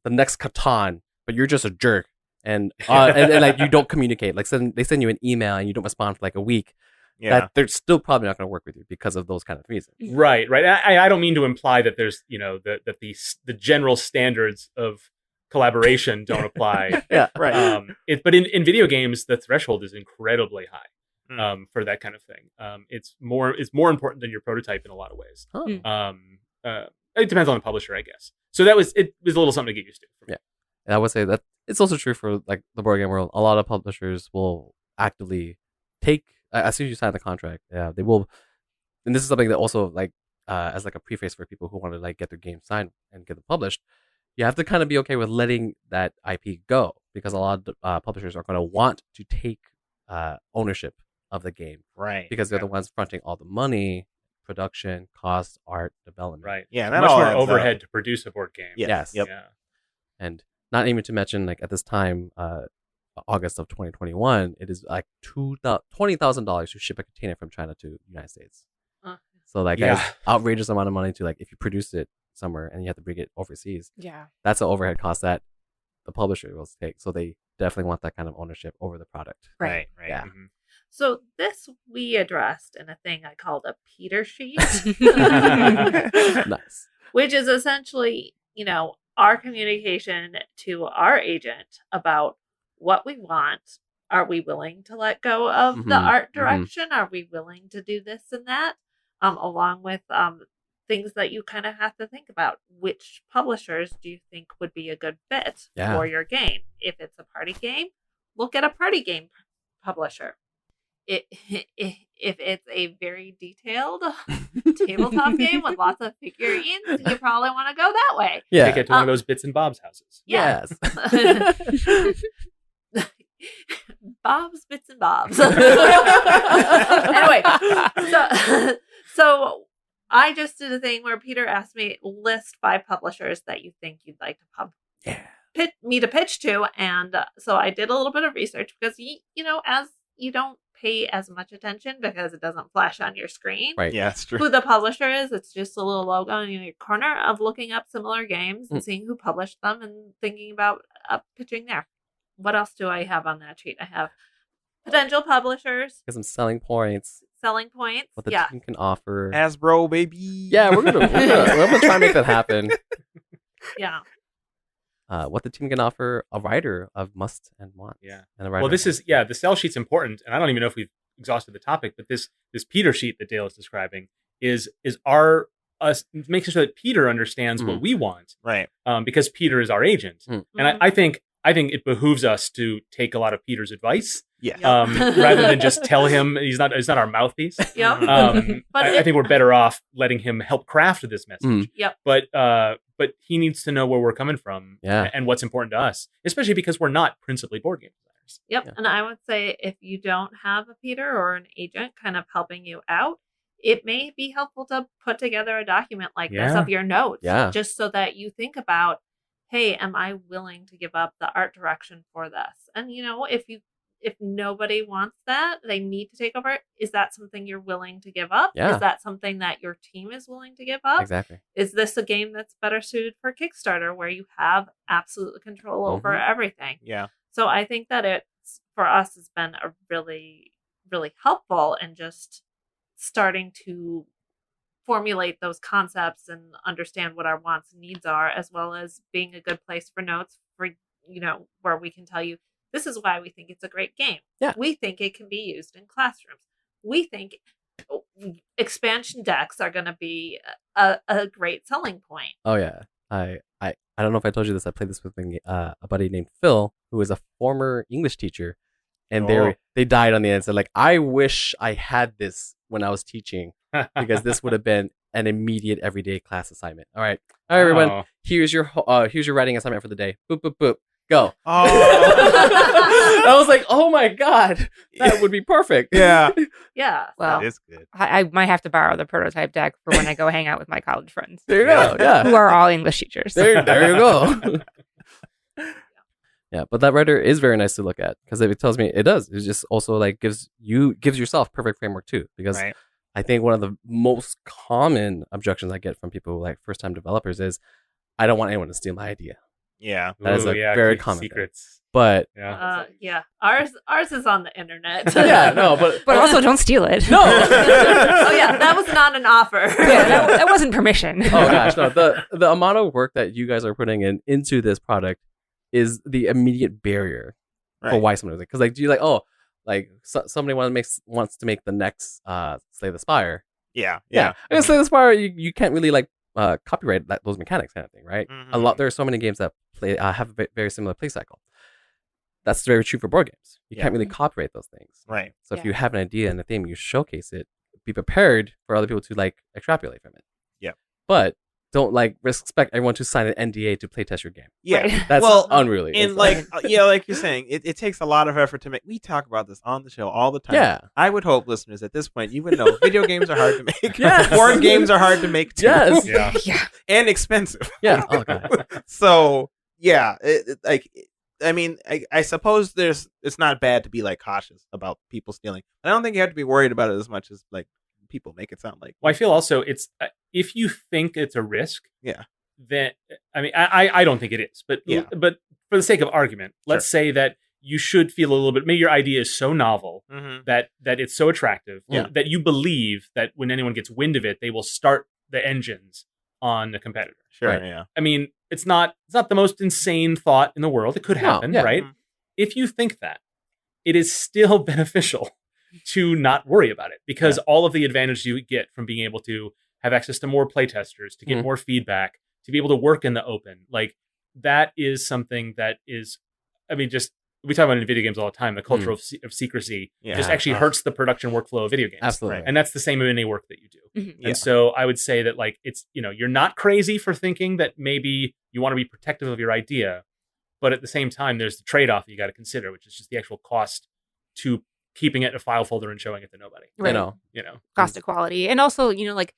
Speaker 11: next Catan, but you're just a jerk and like you don't communicate, like they send you an email and you don't respond for like a week.
Speaker 8: Yeah.
Speaker 11: That they're still probably not going to work with you because of those kind of reasons.
Speaker 9: Right. I don't mean to imply that there's, that the general standards of collaboration don't apply.
Speaker 11: Yeah, right.
Speaker 9: But in video games, the threshold is incredibly high for that kind of thing. It's more important than your prototype in a lot of ways. It depends on the publisher, I guess. So it was a little something to get used to.
Speaker 11: Yeah. And I would say that it's also true for like the board game world. A lot of publishers will actively take, as soon as you sign the contract, they will. And this is something that also, like, as like a preface for people who want to like get their game signed and get it published, you have to kind of be okay with letting that IP go, because a lot of publishers are going to want to take ownership of the game,
Speaker 8: right?
Speaker 11: Because they're the ones fronting all the money, production, costs, art, development.
Speaker 9: Right.
Speaker 8: Yeah,
Speaker 9: much more overhead to produce a board game.
Speaker 8: Yes. Yep.
Speaker 9: Yeah.
Speaker 11: And not even to mention, like at this time, August of 2021, it is like $20,000 to ship a container from China to the United States. So like that's outrageous amount of money to like if you produce it somewhere and you have to bring it overseas.
Speaker 7: Yeah.
Speaker 11: That's an overhead cost that the publisher will take. So they definitely want that kind of ownership over the product.
Speaker 8: Right.
Speaker 11: Yeah.
Speaker 8: Mm-hmm.
Speaker 10: So this we addressed in a thing I called a Peter sheet.
Speaker 11: Nice.
Speaker 10: Which is essentially, our communication to our agent about what we want. Are we willing to let go of the art direction? Are we willing to do this and that? Along with things that you kind of have to think about. Which publishers do you think would be a good fit for your game? If it's a party game, look at a party game publisher. If it's a very detailed tabletop game with lots of figurines, you probably want to go that way.
Speaker 9: Yeah. Take it to one of those Bits and Bob's houses.
Speaker 10: Yes. Bob's Bits and Bobs. Anyway, so I just did a thing where Peter asked me list 5 publishers that you think you'd like to me to pitch to, and so I did a little bit of research because as you don't pay as much attention because it doesn't flash on your screen.
Speaker 11: Right.
Speaker 8: Yeah, that's true.
Speaker 10: Who the publisher is, it's just a little logo in your corner of looking up similar games and seeing who published them and thinking about pitching there. What else do I have on that sheet? I have potential publishers.
Speaker 11: Get some selling points.
Speaker 10: What
Speaker 11: the team can offer.
Speaker 8: Hasbro, baby.
Speaker 11: Yeah, we're gonna try and make that happen.
Speaker 10: Yeah.
Speaker 11: What the team can offer a writer of must and want.
Speaker 9: Yeah.
Speaker 11: And a writer
Speaker 9: well, this is the sell sheet's important, and I don't even know if we've exhausted the topic, but this Peter sheet that Dale is describing is our us making sure that Peter understands what we want,
Speaker 8: right?
Speaker 9: Because Peter is our agent, and I think it behooves us to take a lot of Peter's advice, rather than just tell him he's not our mouthpiece. But I think we're better off letting him help craft this message. But he needs to know where we're coming from and what's important to us, especially because we're not principally board game designers.
Speaker 10: Yeah. And I would say if you don't have a Peter or an agent kind of helping you out, it may be helpful to put together a document like this of your notes, just so that you think about, hey, am I willing to give up the art direction for this? And if nobody wants that, they need to take over it. Is that something you're willing to give up?
Speaker 11: Yeah.
Speaker 10: Is that something that your team is willing to give up?
Speaker 11: Exactly.
Speaker 10: Is this a game that's better suited for Kickstarter where you have absolute control over everything?
Speaker 8: Yeah.
Speaker 10: So I think that it's, for us, has been a really, really helpful in just starting to formulate those concepts and understand what our wants and needs are, as well as being a good place for notes for, where we can tell you, this is why we think it's a great game.
Speaker 11: Yeah.
Speaker 10: We think it can be used in classrooms. We think expansion decks are going to be a great selling point.
Speaker 11: Oh yeah. I don't know if I told you this. I played this with a buddy named Phil, who is a former English teacher, and they died on the end. Said like, I wish I had this when I was teaching, because this would have been an immediate everyday class assignment. All right, everyone. Here's your writing assignment for the day. Boop boop boop. Go. I was like, oh my god, that would be perfect.
Speaker 10: Yeah.
Speaker 7: Well,
Speaker 8: that is good.
Speaker 7: I might have to borrow the prototype deck for when I go hang out with my college friends.
Speaker 11: There you go. Yeah.
Speaker 7: Who are all English teachers.
Speaker 11: There you go. Yeah, but that writer is very nice to look at, because it tells me it does. It just also like gives yourself perfect framework too, because I think one of the most common objections I get from people like first time developers is, I don't want anyone to steal my idea.
Speaker 8: Yeah,
Speaker 11: that is a very common
Speaker 9: secrets.
Speaker 11: Thing. But
Speaker 10: ours is on the internet.
Speaker 7: but also don't steal it.
Speaker 11: No.
Speaker 10: Oh yeah, that was not an offer.
Speaker 7: That wasn't permission.
Speaker 11: Oh gosh, no. The amount of work that you guys are putting into this product is the immediate barrier for why someone is like, because like, do you like somebody wants to make the next Slay the Spire?
Speaker 8: Yeah.
Speaker 11: And Slay the Spire, you can't really like copyright those mechanics kind of thing, right? There are so many games that have a very similar play cycle. That's very true for board games. You can't really copyright those things,
Speaker 8: right?
Speaker 11: So if you have an idea and a theme, you showcase it. Be prepared for other people to like extrapolate from it.
Speaker 8: Yeah,
Speaker 11: but don't like expect everyone to sign an NDA to playtest your game.
Speaker 8: Yeah,
Speaker 11: that's unruly.
Speaker 8: And like like you're saying, it takes a lot of effort to make. We talk about this on the show all the time.
Speaker 11: Yeah,
Speaker 8: I would hope listeners at this point you would know video games are hard to make. Board games are hard to make too.
Speaker 11: Yes,
Speaker 8: and expensive.
Speaker 11: Yeah. Oh god.
Speaker 8: So I suppose it's not bad to be like cautious about people stealing. I don't think you have to be worried about it as much as like people make it sound like.
Speaker 9: Well, I feel also it's if you think it's a risk,
Speaker 8: yeah.
Speaker 9: Then I don't think it is, but for the sake of argument, let's say that you should feel a little bit. Maybe your idea is so novel that it's so attractive that you believe that when anyone gets wind of it, they will start the engines on the competitor.
Speaker 8: Sure,
Speaker 9: right?
Speaker 8: yeah.
Speaker 9: I mean, it's not the most insane thought in the world. It could happen, right?
Speaker 8: Mm-hmm.
Speaker 9: If you think that, it is still beneficial to not worry about it because all of the advantage you get from being able to have access to more playtesters, to get more feedback, to be able to work in the open, like that is something that is, I mean, just we talk about it in video games all the time. The culture of secrecy just actually hurts the production workflow of video games.
Speaker 11: Absolutely.
Speaker 9: And that's the same in any work that you do. And so I would say that like it's, you're not crazy for thinking that maybe you want to be protective of your idea, but at the same time, there's the trade-off that you got to consider, which is just the actual cost to keeping it in a file folder and showing it to nobody.
Speaker 7: Right.
Speaker 9: You know,
Speaker 7: cost of quality. And also, like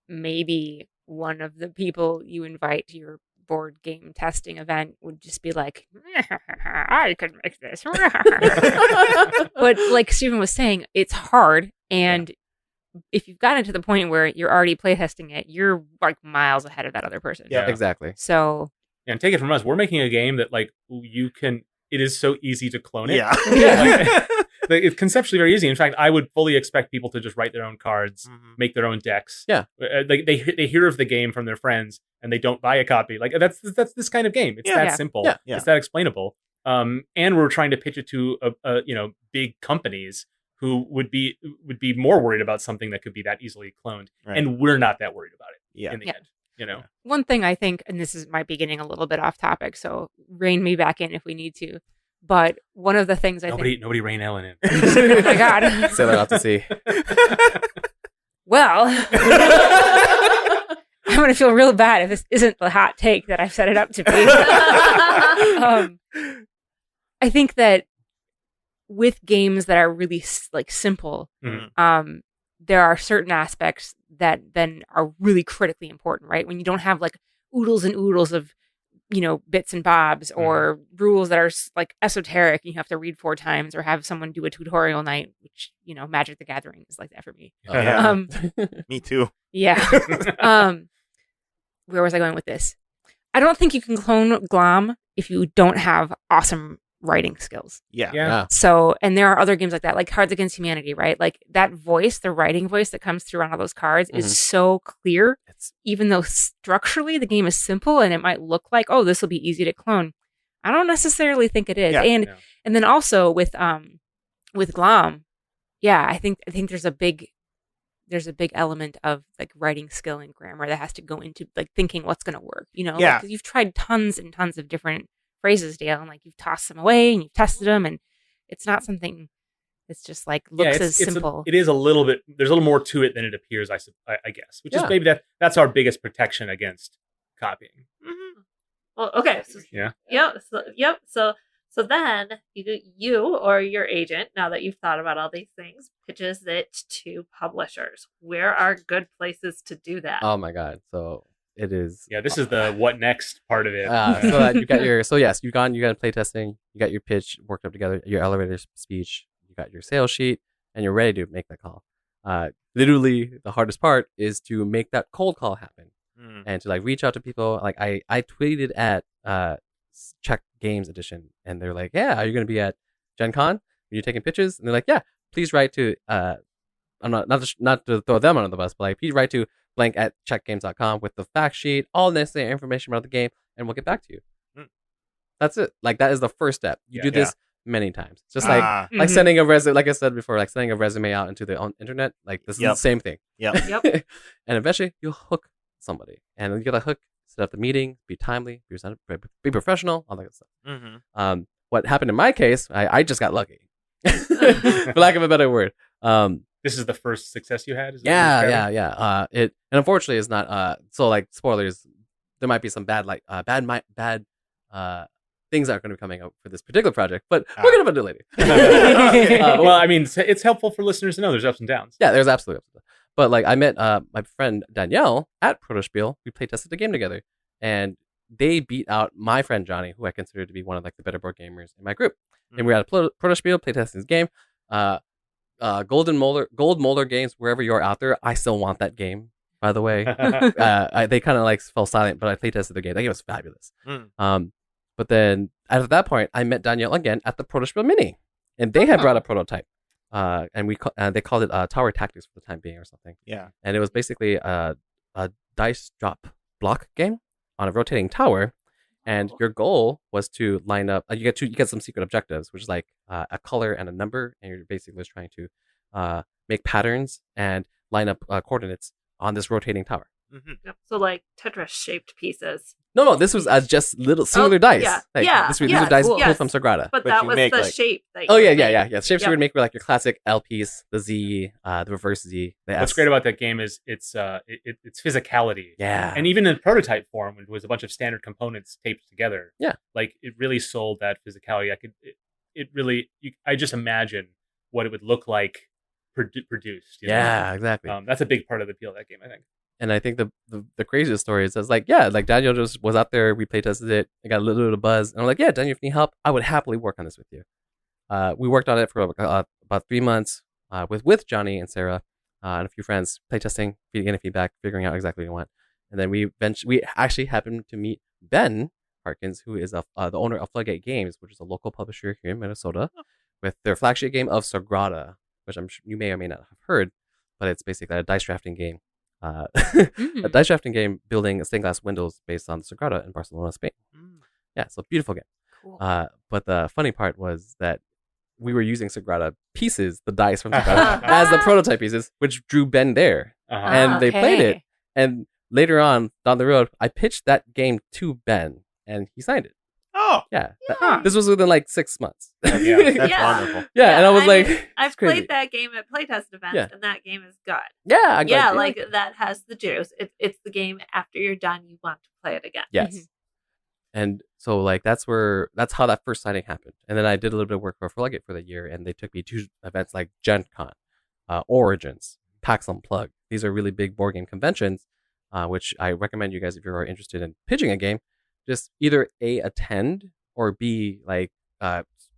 Speaker 7: maybe one of the people you invite to your board game testing event would just be like, I could make this. But like Stephen was saying, it's hard. And if you've gotten to the point where you're already playtesting it, you're like miles ahead of that other person.
Speaker 11: Yeah, exactly.
Speaker 7: So,
Speaker 9: and take it from us, we're making a game that like it is so easy to clone it.
Speaker 8: Yeah.
Speaker 9: It's conceptually very easy. In fact, I would fully expect people to just write their own cards, make their own decks.
Speaker 11: Yeah,
Speaker 9: they hear of the game from their friends and they don't buy a copy. Like that's this kind of game. It's that simple.
Speaker 11: Yeah.
Speaker 9: It's that explainable. And we're trying to pitch it to big companies who would be more worried about something that could be that easily cloned, and we're not that worried about it. In the end,
Speaker 7: One thing I think, and this might be getting a little bit off topic, so rein me back in if we need to. But one of the things
Speaker 9: nobody rein Ellen in.
Speaker 7: Oh my god!
Speaker 11: Say that out to sea.
Speaker 7: Well, I'm going to feel real bad if this isn't the hot take that I've set it up to be. I think that with games that are really like simple, there are certain aspects that then are really critically important, right? When you don't have like oodles and oodles of bits and bobs or rules that are like esoteric and you have to read 4 times or have someone do a tutorial night, which, Magic the Gathering is like that for me.
Speaker 8: Oh, yeah. Me too.
Speaker 7: Yeah. Where was I going with this? I don't think you can clone Glom if you don't have awesome writing skills.
Speaker 8: Yeah.
Speaker 7: So, and there are other games like that, like Cards Against Humanity, right? Like that voice, the writing voice that comes through on all those cards is so clear, even though structurally the game is simple and it might look like, oh, this will be easy to clone. I don't necessarily think it is. And then also with Glom, I think there's a big element of like writing skill and grammar that has to go into like thinking what's going to work, like, 'cause you've tried tons and tons of different phrases, Dale, and like you've tossed them away and you've tested them, and it's not something that's just like looks as simple.
Speaker 9: It is a little bit. There's a little more to it than it appears, I guess. Which is maybe that's our biggest protection against copying.
Speaker 10: Well, okay. So, So then you or your agent, now that you've thought about all these things, pitches it to publishers. Where are good places to do that?
Speaker 11: Oh my god! So. It is.
Speaker 9: Yeah, this is the what next part of it.
Speaker 11: So you got your. So yes, you got playtesting. You got your pitch worked up together. Your elevator speech. You got your sales sheet, and you're ready to make that call. Literally, the hardest part is to make that cold call happen, and to like reach out to people. Like I tweeted at Czech Games Edition, and they're like, "Yeah, are you going to be at Gen Con? Are you taking pictures?" And they're like, "Yeah, please write to." I'm not to throw them under the bus, but like please write to blank at checkgames.com with the fact sheet, all necessary information about the game, and we'll get back to you. That's it. Like that is the first step. You do this many times. It's just like sending a resume, like I said before, like sending a resume out into the internet. Like this is the same thing.
Speaker 8: Yep.
Speaker 11: And eventually you'll hook somebody, and you get a hook. Set up the meeting, be timely, be professional, all that good stuff. What happened in my case, I just got lucky, for lack of a better word.
Speaker 9: This is the first success you had?
Speaker 11: Yeah. It and unfortunately is not. So like spoilers, there might be some bad things that are going to be coming up for this particular project, but we're going to do it later.
Speaker 9: Well, I mean, it's helpful for listeners to know there's ups and downs.
Speaker 11: Yeah, there's absolutely ups and downs. But like I met my friend Danielle at Protospiel. We play tested the game together, and they beat out my friend Johnny, who I consider to be one of like the better board gamers in my group. And we were at a proto spiel playtesting this game. Gold Molder Games, wherever you're out there, I still want that game. By the way, they kind of like fell silent, but I playtested the game. That game was fabulous. But then at that point, I met Danielle again at the Proto Spiel Mini, and they had brought a prototype. And they called it Tower Tactics for the time being or something.
Speaker 8: Yeah.
Speaker 11: And it was basically a dice drop block game on a rotating tower. And your goal was to line up. You get some secret objectives, which is like a color and a number, and you're basically just trying to make patterns and line up coordinates on this rotating tower.
Speaker 10: Yep. So like Tetris shaped pieces.
Speaker 11: No, this was just little singular dice.
Speaker 10: Yeah,
Speaker 11: these are dice pulled from Sagrada.
Speaker 10: But that was the shape that you
Speaker 11: yeah. Shapes you would make were like your classic L piece, the Z, the reverse Z, the S.
Speaker 9: What's great about that game is its physicality.
Speaker 11: Yeah.
Speaker 9: And even in prototype form, it was a bunch of standard components taped together.
Speaker 11: Yeah.
Speaker 9: Like it really sold that physicality. I just imagine what it would look like produced. You know?
Speaker 11: Exactly.
Speaker 9: That's a big part of the appeal of that game, I think.
Speaker 11: And I think the craziest story is like Daniel just was out there, we play tested it, I got a little bit of buzz, and I'm like, yeah, Daniel, if you need help, I would happily work on this with you. We worked on it for about 3 months with Johnny and Sarah and a few friends, playtesting, getting feedback, figuring out exactly what we want. And then we actually happened to meet Ben Harkins, who is the owner of Floodgate Games, which is a local publisher here in Minnesota, with their flagship game of Sagrada, which I'm sure you may or may not have heard, but it's basically a dice drafting game. A dice drafting game building stained glass windows based on Sagrada in Barcelona, Spain. Yeah, it's a beautiful game.
Speaker 10: Cool.
Speaker 11: But the funny part was that we were using Sagrada pieces, the dice from Sagrada, as the prototype pieces, which drew Ben there. And they played it. And later on, down the road, I pitched that game to Ben, and he signed it.
Speaker 8: Oh.
Speaker 11: Yeah. This was within like 6 months.
Speaker 8: That's wonderful.
Speaker 11: Yeah, and I was
Speaker 10: I've played that game at playtest events, and that game is good.
Speaker 11: Yeah,
Speaker 10: like that has the juice. It's the game after you're done, you want to play it again.
Speaker 11: Yes. And so like that's how that first signing happened. And then I did a little bit of work for Floodgate for the year, and they took me to events like Gen Con, Origins, PAX Unplugged. These are really big board game conventions, which I recommend you guys, if you're interested in pitching a game, just either A, attend, or B, like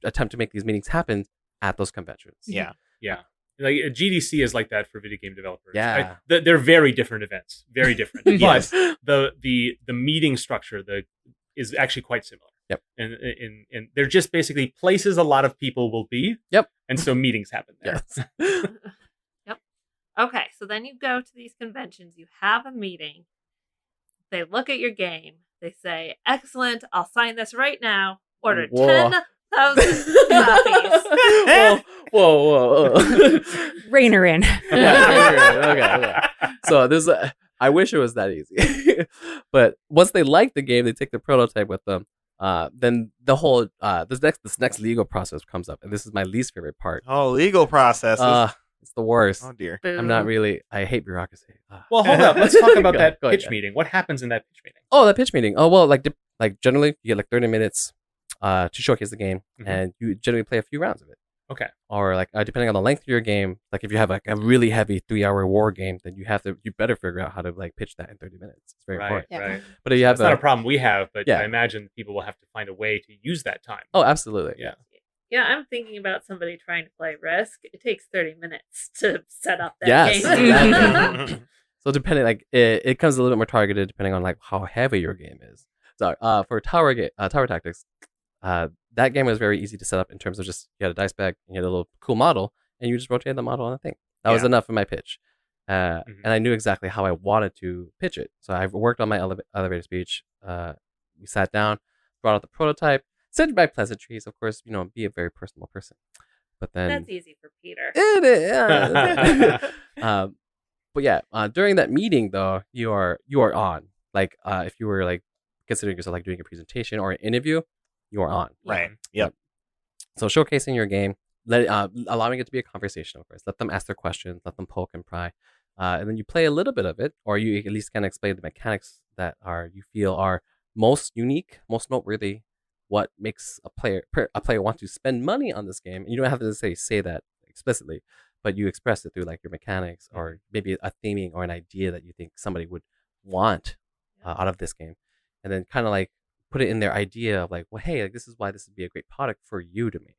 Speaker 11: attempt to make these meetings happen at those conventions.
Speaker 9: Yeah. Like GDC is like that for video game developers.
Speaker 11: Yeah.
Speaker 9: They're very different events, very different.
Speaker 11: Yes.
Speaker 9: But the meeting structure is actually quite similar.
Speaker 11: Yep.
Speaker 9: And they're just basically places a lot of people will be.
Speaker 11: Yep.
Speaker 9: And so meetings happen there.
Speaker 11: Yes.
Speaker 10: Yep. Okay, so then you go to these conventions, you have a meeting, they look at your game, they say, excellent, I'll sign this right now, order 10,000 copies.
Speaker 11: Whoa.
Speaker 7: Reiner in.
Speaker 11: Okay. So I wish it was that easy. But once they like the game, they take the prototype with them. Then the whole this next legal process comes up, and this is my least favorite part.
Speaker 8: Oh, legal processes.
Speaker 11: It's the worst.
Speaker 8: Oh dear.
Speaker 11: I'm not really. I hate bureaucracy.
Speaker 9: Well, hold up. Let's talk about that pitch meeting. What happens in that pitch meeting?
Speaker 11: Oh, that pitch meeting. Oh, well, like generally you get like 30 minutes to showcase the game, and you generally play a few rounds of it.
Speaker 9: Okay.
Speaker 11: Or like depending on the length of your game, like if you have like a really heavy 3-hour war game, then you better figure out how to like pitch that in 30 minutes. It's very important.
Speaker 9: Right.
Speaker 11: But if you have
Speaker 9: That's not a problem we have, but I imagine people will have to find a way to use that time.
Speaker 11: Oh, absolutely.
Speaker 9: Yeah.
Speaker 10: Yeah, I'm thinking about somebody trying to play Risk. It takes 30 minutes to set up that game.
Speaker 11: Exactly. So depending, like it comes a little bit more targeted depending on like how heavy your game is. So for Tower Tactics, that game was very easy to set up in terms of just you had a dice bag, and you had a little cool model, and you just rotated the model on the thing. That was enough for my pitch. And I knew exactly how I wanted to pitch it. So I worked on my elevator speech. We sat down, brought out the prototype, said my pleasantries, of course, be a very personal person. But then
Speaker 10: that's easy for Peter.
Speaker 11: It is. But yeah, during that meeting though, you are on. Like if you were like considering yourself like doing a presentation or an interview, you are on.
Speaker 8: Right. Yep.
Speaker 11: So showcasing your game, allowing it to be a conversation, of course. Let them ask their questions, let them poke and pry. And then you play a little bit of it, or you at least can explain the mechanics that you feel are most unique, most noteworthy, what makes a player want to spend money on this game. And you don't have to say that explicitly, but you express it through like your mechanics or maybe a theming or an idea that you think somebody would want out of this game. and then kind of like put it in their idea of like, well, hey, like this is why this would be a great product for you to make.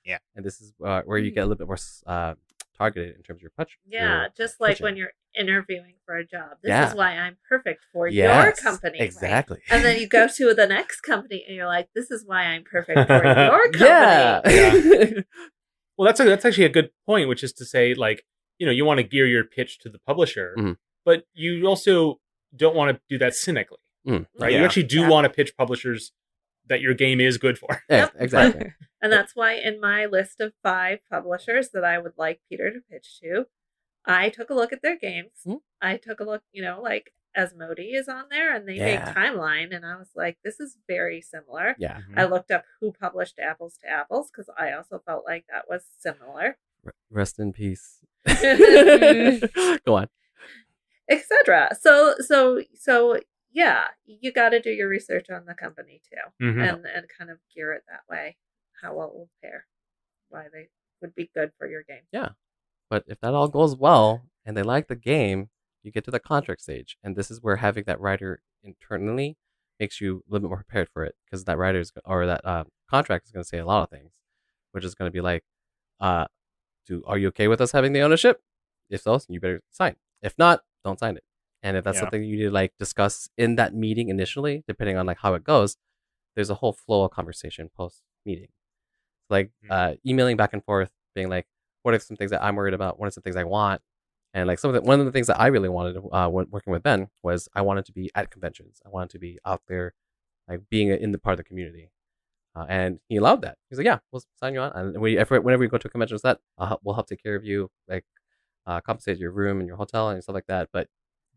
Speaker 8: Yeah.
Speaker 11: And this is where you get a little bit more targeted in terms of your pitch.
Speaker 10: Yeah, just like when you're interviewing for a job. This
Speaker 11: Yeah.
Speaker 10: is why I'm perfect for your
Speaker 11: Yes,
Speaker 10: company.
Speaker 11: exactly.
Speaker 10: And then you go to the next company and you're like, this is why I'm perfect for your company.
Speaker 11: Yeah.
Speaker 9: Well, that's actually a good point, which is to say, like, you want to gear your pitch to the publisher, but you also don't want to do that cynically, right?
Speaker 8: Yeah.
Speaker 9: You actually do want to pitch publishers that your game is good for.
Speaker 11: Yeah, exactly.
Speaker 10: And that's why in my list of 5 publishers that I would like Peter to pitch to, I took a look at their games. I took a look, like Asmodee is on there and they make Timeline. And I was like, this is very similar.
Speaker 11: Yeah.
Speaker 10: I looked up who published Apples to Apples because I also felt like that was similar.
Speaker 11: Rest in peace. Go on.
Speaker 10: Etc. So yeah, you got to do your research on the company too, and kind of gear it that way. How well it will pair, why they would be good for your game.
Speaker 11: Yeah, but if that all goes well and they like the game, you get to the contract stage, and this is where having that writer internally makes you a little bit more prepared for it, because that writer's or that contract is going to say a lot of things, which is going to be like, are you okay with us having the ownership? If so, you better sign. If not, don't sign it. And if that's something you need to like discuss in that meeting initially, depending on like how it goes, there's a whole flow of conversation post meeting, like emailing back and forth, being like, what are some things that I'm worried about? What are some things I want? And like one of the things that I really wanted when working with Ben was I wanted to be at conventions. I wanted to be out there, like being in the part of the community. And he allowed that. He's like, yeah, we'll sign you on. And whenever we go to a convention set, we'll help take care of you, like compensate your room and your hotel and stuff like that. But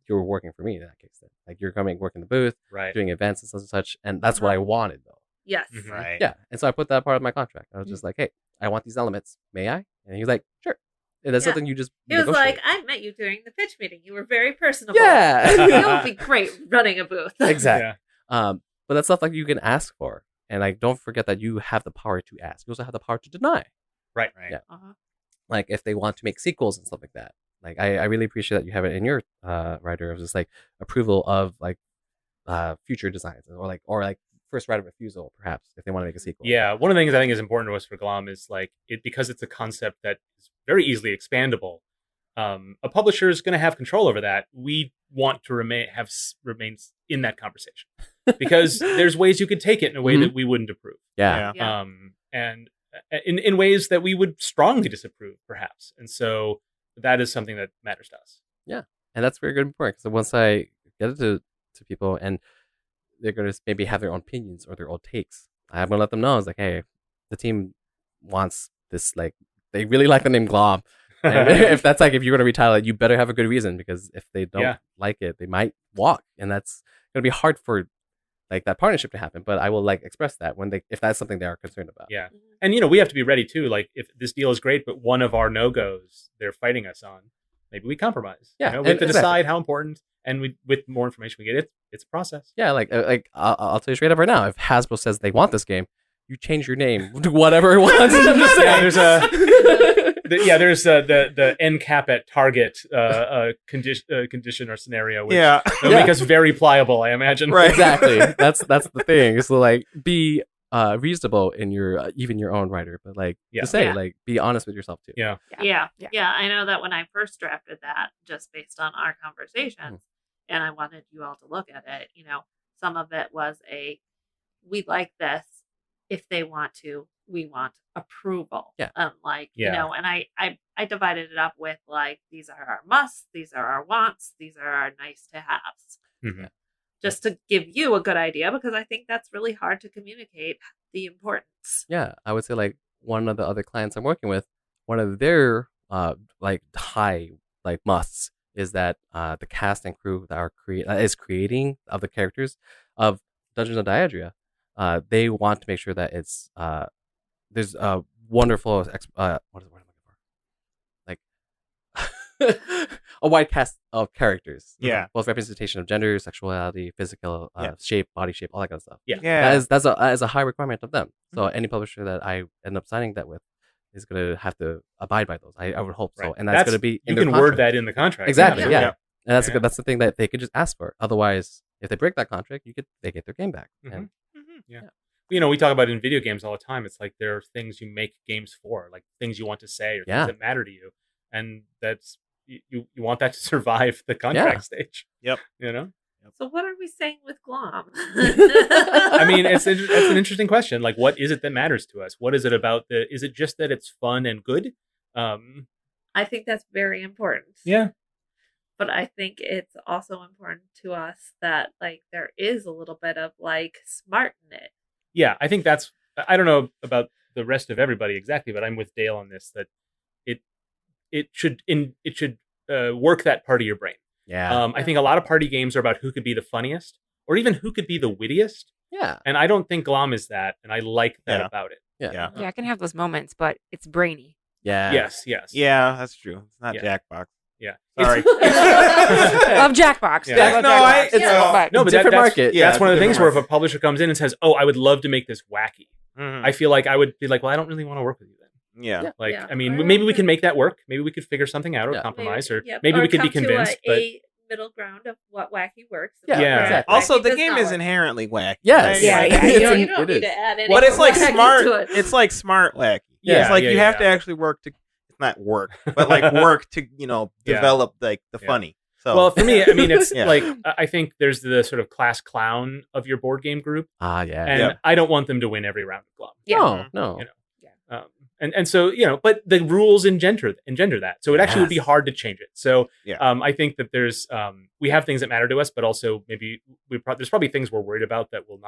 Speaker 11: you're working for me in that case. Then, like you're coming work in the booth, doing events and such and such. And that's what I wanted, though.
Speaker 10: Yes.
Speaker 8: Right.
Speaker 11: Yeah. And so I put that part of my contract. I was just like, hey, I want these elements. May I? And he was like, sure. And that's something you just
Speaker 10: He was
Speaker 11: negotiate.
Speaker 10: like, I met you during the pitch meeting. You were very personable.
Speaker 11: Yeah.
Speaker 10: You'll be great running a booth.
Speaker 11: Exactly. But that's stuff like you can ask for. And like, don't forget that you have the power to ask. You also have the power to deny.
Speaker 9: Right.
Speaker 11: Yeah. Like if they want to make sequels and stuff like that. Like I really appreciate that you have it in your writer of just like approval of like future designs or like first right of refusal, perhaps, if they want to make a sequel.
Speaker 9: Yeah, one of the things I think is important to us for Glom is like because it's a concept that is very easily expandable. A publisher is going to have control over that. We want to remain in that conversation because there's ways you could take it in a way that we wouldn't approve.
Speaker 11: Yeah.
Speaker 9: And in ways that we would strongly disapprove, perhaps. And so that is something that matters to us.
Speaker 11: Yeah, and that's very good and important. So once I get it to people and they're going to maybe have their own opinions or their own takes, I'm going to let them know. It's like, hey, the team wants this, like, they really like the name Glom. And if that's like, if you're going to retitle it, you better have a good reason, because if they don't like it, they might walk. And that's going to be hard for like that partnership to happen. But I will like express that if that's something they are concerned about.
Speaker 9: Yeah. And, we have to be ready too. Like if this deal is great, but one of our no-goes they're fighting us on, maybe we compromise.
Speaker 11: Yeah.
Speaker 9: We have to decide how important, and with more information we get, it's a process.
Speaker 11: Yeah. Like I'll tell you straight up right now, if Hasbro says they want this game, you change your name to whatever it wants.
Speaker 9: There's the end cap at target condition or scenario, which will make us very pliable, I imagine.
Speaker 11: Right. Exactly. That's the thing. So like, be reasonable in your even your own writer, but like just say like, be honest with yourself too.
Speaker 10: Yeah. I know that when I first drafted that, just based on our conversations, and I wanted you all to look at it, some of it was we like this. If they want to, we want approval.
Speaker 11: Yeah.
Speaker 10: And I divided it up with like, these are our musts, these are our wants, these are our nice to haves.
Speaker 9: Mm-hmm.
Speaker 10: Just to give you a good idea, because I think that's really hard to communicate the importance.
Speaker 11: Yeah, I would say like one of the other clients I'm working with, one of their like high like musts is that the cast and crew that is creating of the characters of Dungeons and Diadria, they want to make sure that it's there's a wonderful what is the word I'm looking for? Like a wide cast of characters.
Speaker 8: Yeah.
Speaker 11: Both representation of gender, sexuality, physical shape, body shape, all that kind of stuff.
Speaker 8: Yeah.
Speaker 11: That is a high requirement of them. So any publisher that I end up signing that with is going to have to abide by those. I would hope so. And that's going to be in
Speaker 9: you can word that in the contract.
Speaker 11: Exactly. Yeah.
Speaker 9: Yeah.
Speaker 11: And that's the thing that they could just ask for. Otherwise, if they break that contract, they get their game back.
Speaker 9: Mhm.
Speaker 11: And
Speaker 9: Yeah. You know, we talk about it in video games all the time. It's like there are things you make games for, like things you want to say or
Speaker 11: Yeah.
Speaker 9: things that matter to you, and that's you want that to survive the contract stage.
Speaker 8: Yep.
Speaker 9: You know.
Speaker 10: So what are we saying with Glom?
Speaker 9: I mean, that's an interesting question. Like, what is it that matters to us? What is it about is it just that it's fun and good?
Speaker 10: I think that's very important.
Speaker 9: Yeah.
Speaker 10: But I think it's also important to us that like there is a little bit of like smart in it.
Speaker 9: Yeah, I think I don't know about the rest of everybody exactly, but I'm with Dale on this, that it should work that part of your brain.
Speaker 11: Yeah.
Speaker 9: I think a lot of party games are about who could be the funniest or even who could be the wittiest.
Speaker 11: Yeah.
Speaker 9: And I don't think Glom is that, and I like that about it.
Speaker 11: Yeah.
Speaker 7: Yeah, I can have those moments, but it's brainy.
Speaker 11: Yeah.
Speaker 9: Yes.
Speaker 8: Yeah, that's true. It's not
Speaker 9: Yeah.
Speaker 8: Jackbox.
Speaker 9: Yeah.
Speaker 8: Sorry.
Speaker 7: Love Jackbox.
Speaker 9: Yeah.
Speaker 7: I love Jackbox.
Speaker 9: But
Speaker 11: different market.
Speaker 9: Yeah, that's one of the
Speaker 8: different
Speaker 9: things where if a publisher comes in and says, "Oh, I would love to make this wacky,"
Speaker 8: Mhm.
Speaker 9: I feel like I would be like, "Well, I don't really want to work with you then."
Speaker 8: Yeah.
Speaker 9: Like,
Speaker 10: Yeah.
Speaker 9: I mean, maybe we can make that work. Maybe we could figure something out or
Speaker 11: Yeah.
Speaker 9: compromise, or
Speaker 10: Yep.
Speaker 9: maybe we could be
Speaker 10: come to
Speaker 9: convinced. But
Speaker 10: a middle ground of what wacky works. and
Speaker 11: Yeah,
Speaker 10: what
Speaker 9: Yeah.
Speaker 11: exactly.
Speaker 8: Also,
Speaker 10: wacky
Speaker 8: the
Speaker 10: does
Speaker 8: game
Speaker 10: not
Speaker 8: is
Speaker 10: work.
Speaker 8: inherently wacky.
Speaker 11: Yes.
Speaker 8: right?
Speaker 7: Yeah,
Speaker 8: Like,
Speaker 7: yeah,
Speaker 10: You
Speaker 7: you
Speaker 10: don't
Speaker 11: it
Speaker 10: need
Speaker 11: is.
Speaker 10: to add any
Speaker 8: But it's like
Speaker 10: wacky
Speaker 8: smart.
Speaker 10: to it.
Speaker 8: It's like smart wacky.
Speaker 9: Yeah,
Speaker 8: It's like
Speaker 9: yeah,
Speaker 8: you have
Speaker 9: yeah.
Speaker 8: to actually work to. It's not work, but like work to
Speaker 9: Yeah.
Speaker 8: develop like the
Speaker 9: Yeah.
Speaker 8: funny. So
Speaker 9: well, for me, I mean, it's
Speaker 8: Yeah.
Speaker 9: like I think there's the sort of class clown of your board game group,
Speaker 11: Ah, yeah.
Speaker 9: and
Speaker 8: Yeah.
Speaker 9: I don't want them to win every round of Glom.
Speaker 7: Yeah.
Speaker 11: No.
Speaker 9: You know. And so, you know, but the rules engender that. So it actually would be
Speaker 11: Yes.
Speaker 9: hard to change it. So
Speaker 8: Yeah.
Speaker 9: I think that there's we have things that matter to us, but also maybe there's probably things we're worried about that will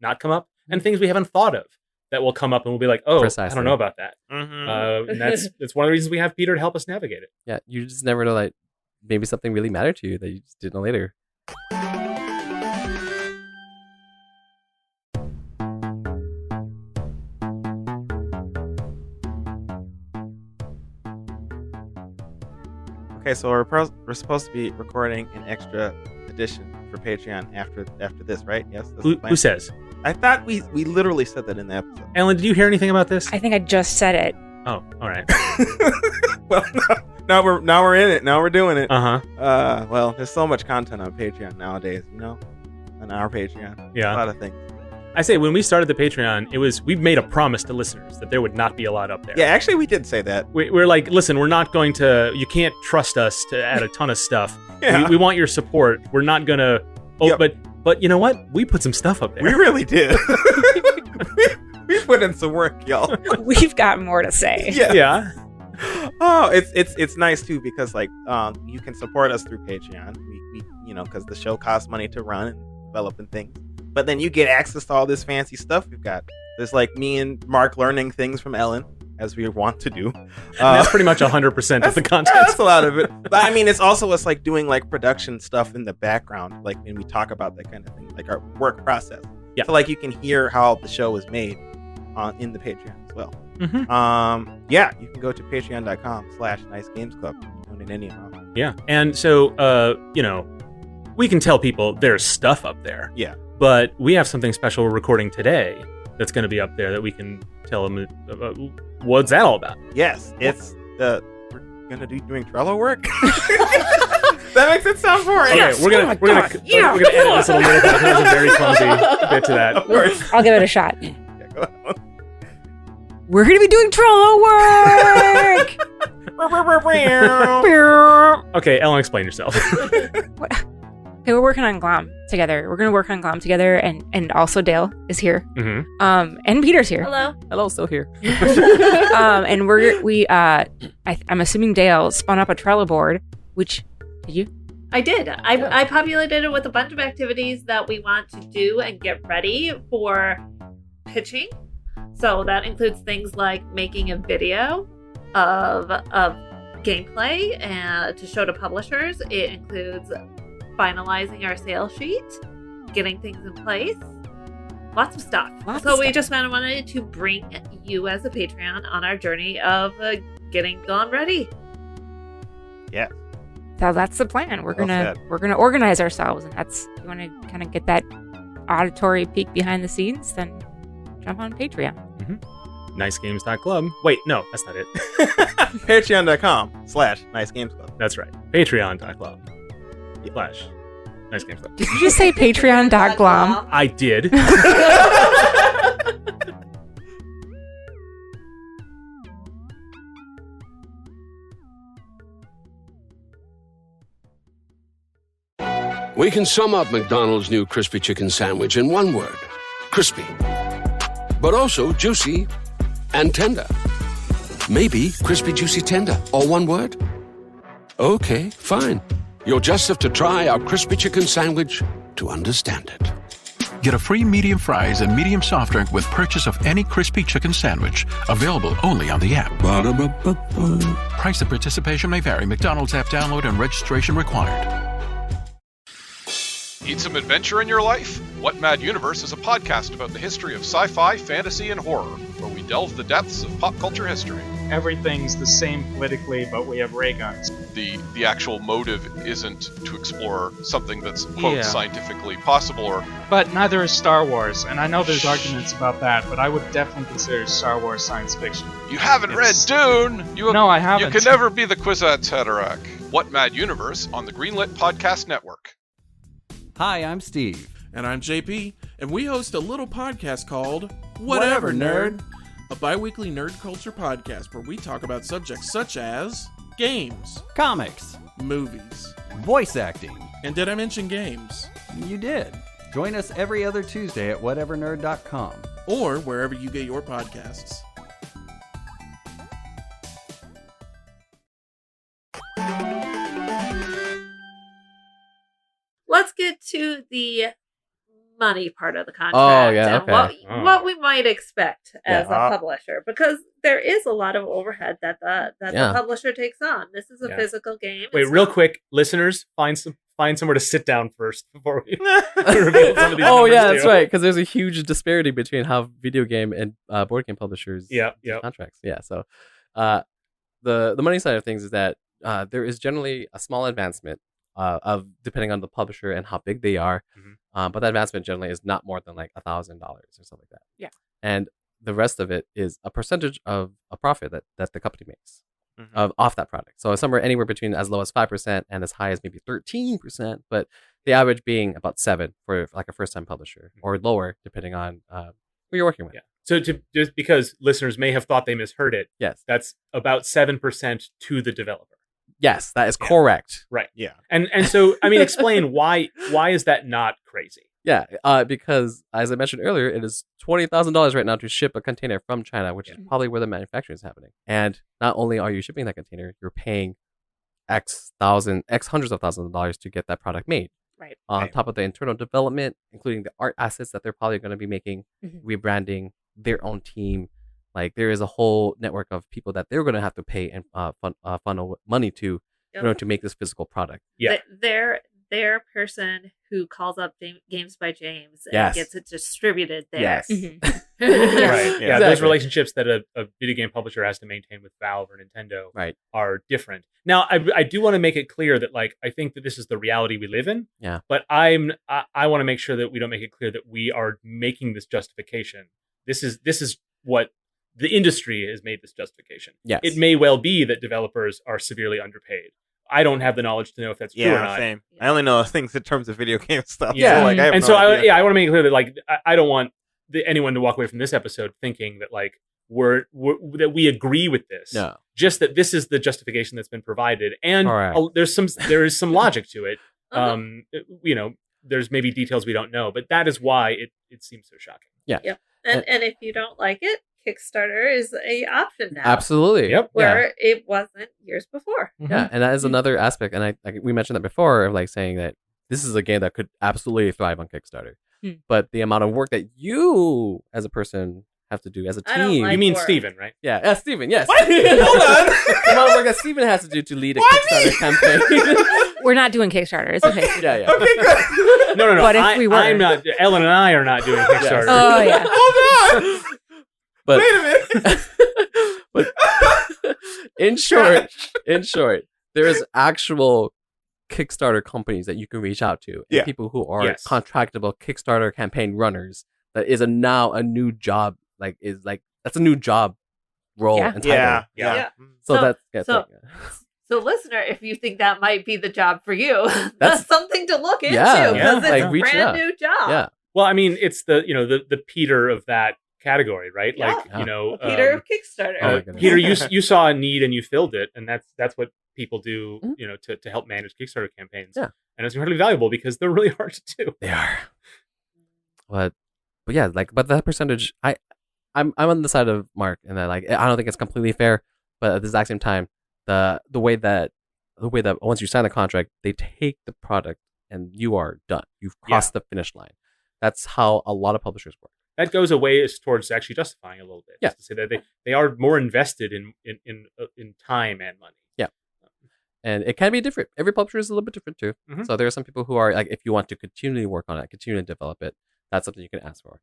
Speaker 9: not come up, and things we haven't thought of that will come up, and we'll be like, oh, I
Speaker 11: Precisely.
Speaker 9: don't know about that.
Speaker 8: Mhm.
Speaker 9: And that's one of the reasons we have Peter to help us navigate it.
Speaker 11: Yeah. You just never know, like, maybe something really mattered to you that you just didn't know later.
Speaker 8: Okay, so we're supposed to be recording an extra edition for Patreon after this, right? Yes. That's the plan?
Speaker 9: Who says?
Speaker 8: I thought we literally said that in the episode.
Speaker 9: Ellen, did you hear anything about this?
Speaker 7: I think I just said it.
Speaker 9: Oh, all right.
Speaker 8: Well, now we're in it. Now we're doing it.
Speaker 9: Uh-huh.
Speaker 8: Well, there's so much content on Patreon nowadays, on our Patreon.
Speaker 9: Yeah.
Speaker 8: A lot of things.
Speaker 9: I say when we started the Patreon, we made a promise to listeners that there would not be a lot up there.
Speaker 8: Yeah, actually, we did say that.
Speaker 9: We're like, listen, we're not going to. You can't trust us to add a ton of stuff.
Speaker 8: Yeah.
Speaker 9: We want your support. We're not gonna. Oh,
Speaker 8: Yep.
Speaker 9: but you know what? We put some stuff up there.
Speaker 8: We really did. we put in some work, y'all.
Speaker 7: We've got more to say.
Speaker 9: Yeah.
Speaker 8: Oh, it's nice too because like you can support us through Patreon. We because the show costs money to run and develop and things. But then you get access to all this fancy stuff we've got. There's like me and Mark learning things from Ellen, as we want to do.
Speaker 9: And that's pretty much 100% of the content.
Speaker 8: That's a lot of it. But I mean, it's also us like doing like production stuff in the background, like when we talk about that kind of thing, like our work process.
Speaker 9: Yeah.
Speaker 8: So like you can hear how the show is made in the Patreon as well.
Speaker 9: Mhm.
Speaker 8: Yeah, you can go to patreon.com/nicegamesclub. Donate any amount.
Speaker 9: Yeah. And so, we can tell people there's stuff up there.
Speaker 8: Yeah.
Speaker 9: But we have something special we're recording today that's going to be up there that we can tell them. What's that all about?
Speaker 8: Yes, it's we're gonna be doing Trello work. That makes it sound boring.
Speaker 9: Okay, we're gonna edit this a little bit. There's a very clumsy bit to that.
Speaker 8: Of course.
Speaker 7: I'll give it a shot.
Speaker 8: Yeah, go ahead.
Speaker 7: We're going to be doing Trello work!
Speaker 9: Okay, Ellen, explain yourself.
Speaker 7: Okay, we're working on Glom together. We're going to work on Glom together, and also Dale is here.
Speaker 9: Mhm.
Speaker 7: And Peter's here.
Speaker 10: Hello.
Speaker 11: Still here.
Speaker 7: And I'm assuming Dale spun up a Trello board, which, did you?
Speaker 10: I did. I populated it with a bunch of activities that we want to do and get ready for pitching. So that includes things like making a video of gameplay and to show to publishers. It includes finalizing our sales sheet, getting things in place, lots of stuff. We just wanted to bring you as a Patreon on our journey of getting Glom ready.
Speaker 8: Yeah.
Speaker 7: So that's the plan. We're gonna organize ourselves, and that's, you want to kind of get that auditory peek behind the scenes, then jump on Patreon.
Speaker 9: Nicegames.club. Wait, no, that's not it.
Speaker 8: Patreon.com/nicegamesclub.
Speaker 9: That's right. Patreon.club/nicegamesclub. Nice Games Club.
Speaker 7: Did you just say patreon.glom?
Speaker 9: I did.
Speaker 12: We can sum up McDonald's new crispy chicken sandwich in one word. Crispy. But also juicy and tender. Maybe crispy, juicy, tender. All one word? Okay, fine. You'll just have to try our crispy chicken sandwich to understand it.
Speaker 13: Get a free medium fries and medium soft drink with purchase of any crispy chicken sandwich. Available only on the app. Ba-da-ba-ba-ba. Price and participation may vary. McDonald's app download and registration required.
Speaker 2: Need some adventure in your life? What Mad Universe is a podcast about the history of sci-fi, fantasy, and horror, where we delve the depths of pop culture history.
Speaker 3: Everything's the same politically, but we have ray guns.
Speaker 2: The actual motive isn't to explore something that's, quote,
Speaker 3: Yeah.
Speaker 2: scientifically possible, or...
Speaker 3: But neither is Star Wars, and I know there's arguments about that, but I would definitely consider Star Wars science fiction.
Speaker 2: You haven't read Dune!
Speaker 3: No, I haven't.
Speaker 2: You can never be the Kwisatz Haderach. What Mad Universe on the Greenlit Podcast Network.
Speaker 4: Hi, I'm Steve.
Speaker 5: And I'm JP, and we host a little podcast called Whatever, Nerd, a bi-weekly nerd culture podcast where we talk about subjects such as games,
Speaker 4: Comics,
Speaker 5: movies,
Speaker 4: voice acting.
Speaker 5: And did I mention games?
Speaker 4: You did. Join us every other Tuesday at whatevernerd.com.
Speaker 5: Or wherever you get your podcasts.
Speaker 10: Let's get to the money part of the contract.
Speaker 11: Oh, yeah,
Speaker 10: and
Speaker 11: okay.
Speaker 10: what we might expect as
Speaker 11: Yeah.
Speaker 10: a publisher, because there is a lot of overhead that the publisher takes on. This is a
Speaker 9: Yeah.
Speaker 10: physical game.
Speaker 9: Wait,
Speaker 10: It's
Speaker 9: real
Speaker 10: not-
Speaker 9: quick, listeners, find somewhere to sit down first before we reveal some of these
Speaker 11: Oh
Speaker 9: numbers
Speaker 11: yeah, that's
Speaker 9: too.
Speaker 11: right. Because there's a huge disparity between how video game and board game publishers
Speaker 9: Yeah,
Speaker 11: do
Speaker 9: yeah.
Speaker 11: contracts. Yeah. So, the money side of things is that there is generally a small advancement of depending on the publisher and how big they are, but that advancement generally is not more than like $1,000 or something like that.
Speaker 7: Yeah.
Speaker 11: And the rest of it is a percentage of a profit that the company makes off that product. So somewhere anywhere between as low as 5% and as high as maybe 13%, but the average being about 7% for like a first-time publisher, or lower depending on who you're working with.
Speaker 9: Yeah. So just because listeners may have thought they misheard it,
Speaker 11: Yes.
Speaker 9: that's about 7% to the developer.
Speaker 11: Yes, that is correct.
Speaker 9: Right.
Speaker 8: Yeah.
Speaker 9: And so I mean, explain why is that not crazy?
Speaker 11: Yeah, because as I mentioned earlier, it is $20,000 right now to ship a container from China, which is probably where the manufacturing is happening. And not only are you shipping that container, you're paying X hundreds of thousands of dollars to get that product made.
Speaker 7: Right.
Speaker 11: On top of the internal development, including the art assets that they're probably going to be making, rebranding their own team. Like there is a whole network of people that they're going to have to pay and funnel money to in order to make this physical product.
Speaker 9: Yeah.
Speaker 10: Their person who calls up Games by James and
Speaker 11: Yes.
Speaker 10: gets it distributed there.
Speaker 11: Yes.
Speaker 9: Right. Yeah. Those
Speaker 11: Exactly.
Speaker 9: relationships that a video game publisher has to maintain with Valve or Nintendo
Speaker 11: Right.
Speaker 9: are different. Now, I do want to make it clear that like I think that this is the reality we live in.
Speaker 11: Yeah.
Speaker 9: But I want to make sure that we don't make it clear that we are making this justification. This is what the industry has made this justification.
Speaker 11: Yes.
Speaker 9: It may well be that developers are severely underpaid. I don't have the knowledge to know if that's true or not.
Speaker 8: Same. I only know things in terms of video game stuff.
Speaker 9: Yeah,
Speaker 8: So, like, I have
Speaker 9: and
Speaker 8: no
Speaker 9: so
Speaker 8: idea.
Speaker 9: I want to make it clear that like I don't want anyone to walk away from this episode thinking that like we're that we agree with this.
Speaker 11: No.
Speaker 9: Just that this is the justification that's been provided, and
Speaker 11: Correct.
Speaker 9: there is some logic to it. There's maybe details we don't know, but that is why it seems so shocking.
Speaker 11: Yeah.
Speaker 10: Yep. And if you don't like it, Kickstarter is a option now.
Speaker 11: Absolutely.
Speaker 9: Yep.
Speaker 10: Where it wasn't years before.
Speaker 11: Yeah, and that is another aspect, and we mentioned that before, of like saying that this is a game that could absolutely thrive on Kickstarter, but the amount of work that you as a person have to do as a
Speaker 10: I don't
Speaker 11: team.
Speaker 10: like
Speaker 9: You mean
Speaker 10: work.
Speaker 9: Steven, right?
Speaker 11: Yeah, Steven, yes.
Speaker 8: What? Hold on.
Speaker 11: The amount of work that Steven has to do to lead a Kickstarter campaign.
Speaker 7: We're not doing Kickstarter. It's okay.
Speaker 11: Yeah, yeah.
Speaker 8: Okay, good.
Speaker 9: No.
Speaker 7: But if we were.
Speaker 9: I'm not. Ellen and I are not doing Kickstarter.
Speaker 7: Oh yeah.
Speaker 8: Hold on.
Speaker 11: But,
Speaker 8: Wait a minute.
Speaker 11: but in short, there is actual Kickstarter companies that you can reach out to, and
Speaker 8: Yeah.
Speaker 11: people who are
Speaker 9: Yes.
Speaker 11: contractable Kickstarter campaign runners. That is now a new job. That's a new job role
Speaker 7: Yeah.
Speaker 11: and title.
Speaker 8: Yeah.
Speaker 10: Yeah.
Speaker 11: So
Speaker 10: So-
Speaker 11: that's
Speaker 10: so- So, listener, if you think that might be the job for you, that's something to look into because it's a brand new job.
Speaker 11: Yeah.
Speaker 9: Well, I mean, it's the Peter of that category, right?
Speaker 10: Yeah.
Speaker 9: Like,
Speaker 10: Peter of Kickstarter.
Speaker 9: Peter, you saw a need and you filled it, and that's what people do, to help manage Kickstarter campaigns.
Speaker 11: Yeah.
Speaker 9: And it's incredibly valuable because they're really hard to do.
Speaker 11: They are. But yeah, but that percentage, I'm on the side of Mark, and that I don't think it's completely fair, but at the exact same time, the way that once you sign the contract, they take the product and you are done. You've crossed the finish line. That's how a lot of publishers work.
Speaker 9: That goes a ways towards actually justifying a little bit.
Speaker 11: Yeah.
Speaker 9: Just to say that they are more invested in time and money.
Speaker 11: Yeah. And it can be different. Every publisher is a little bit different too.
Speaker 9: Mhm.
Speaker 11: So there are some people who are like, if you want to continually work on it, continue to develop it, that's something you can ask for.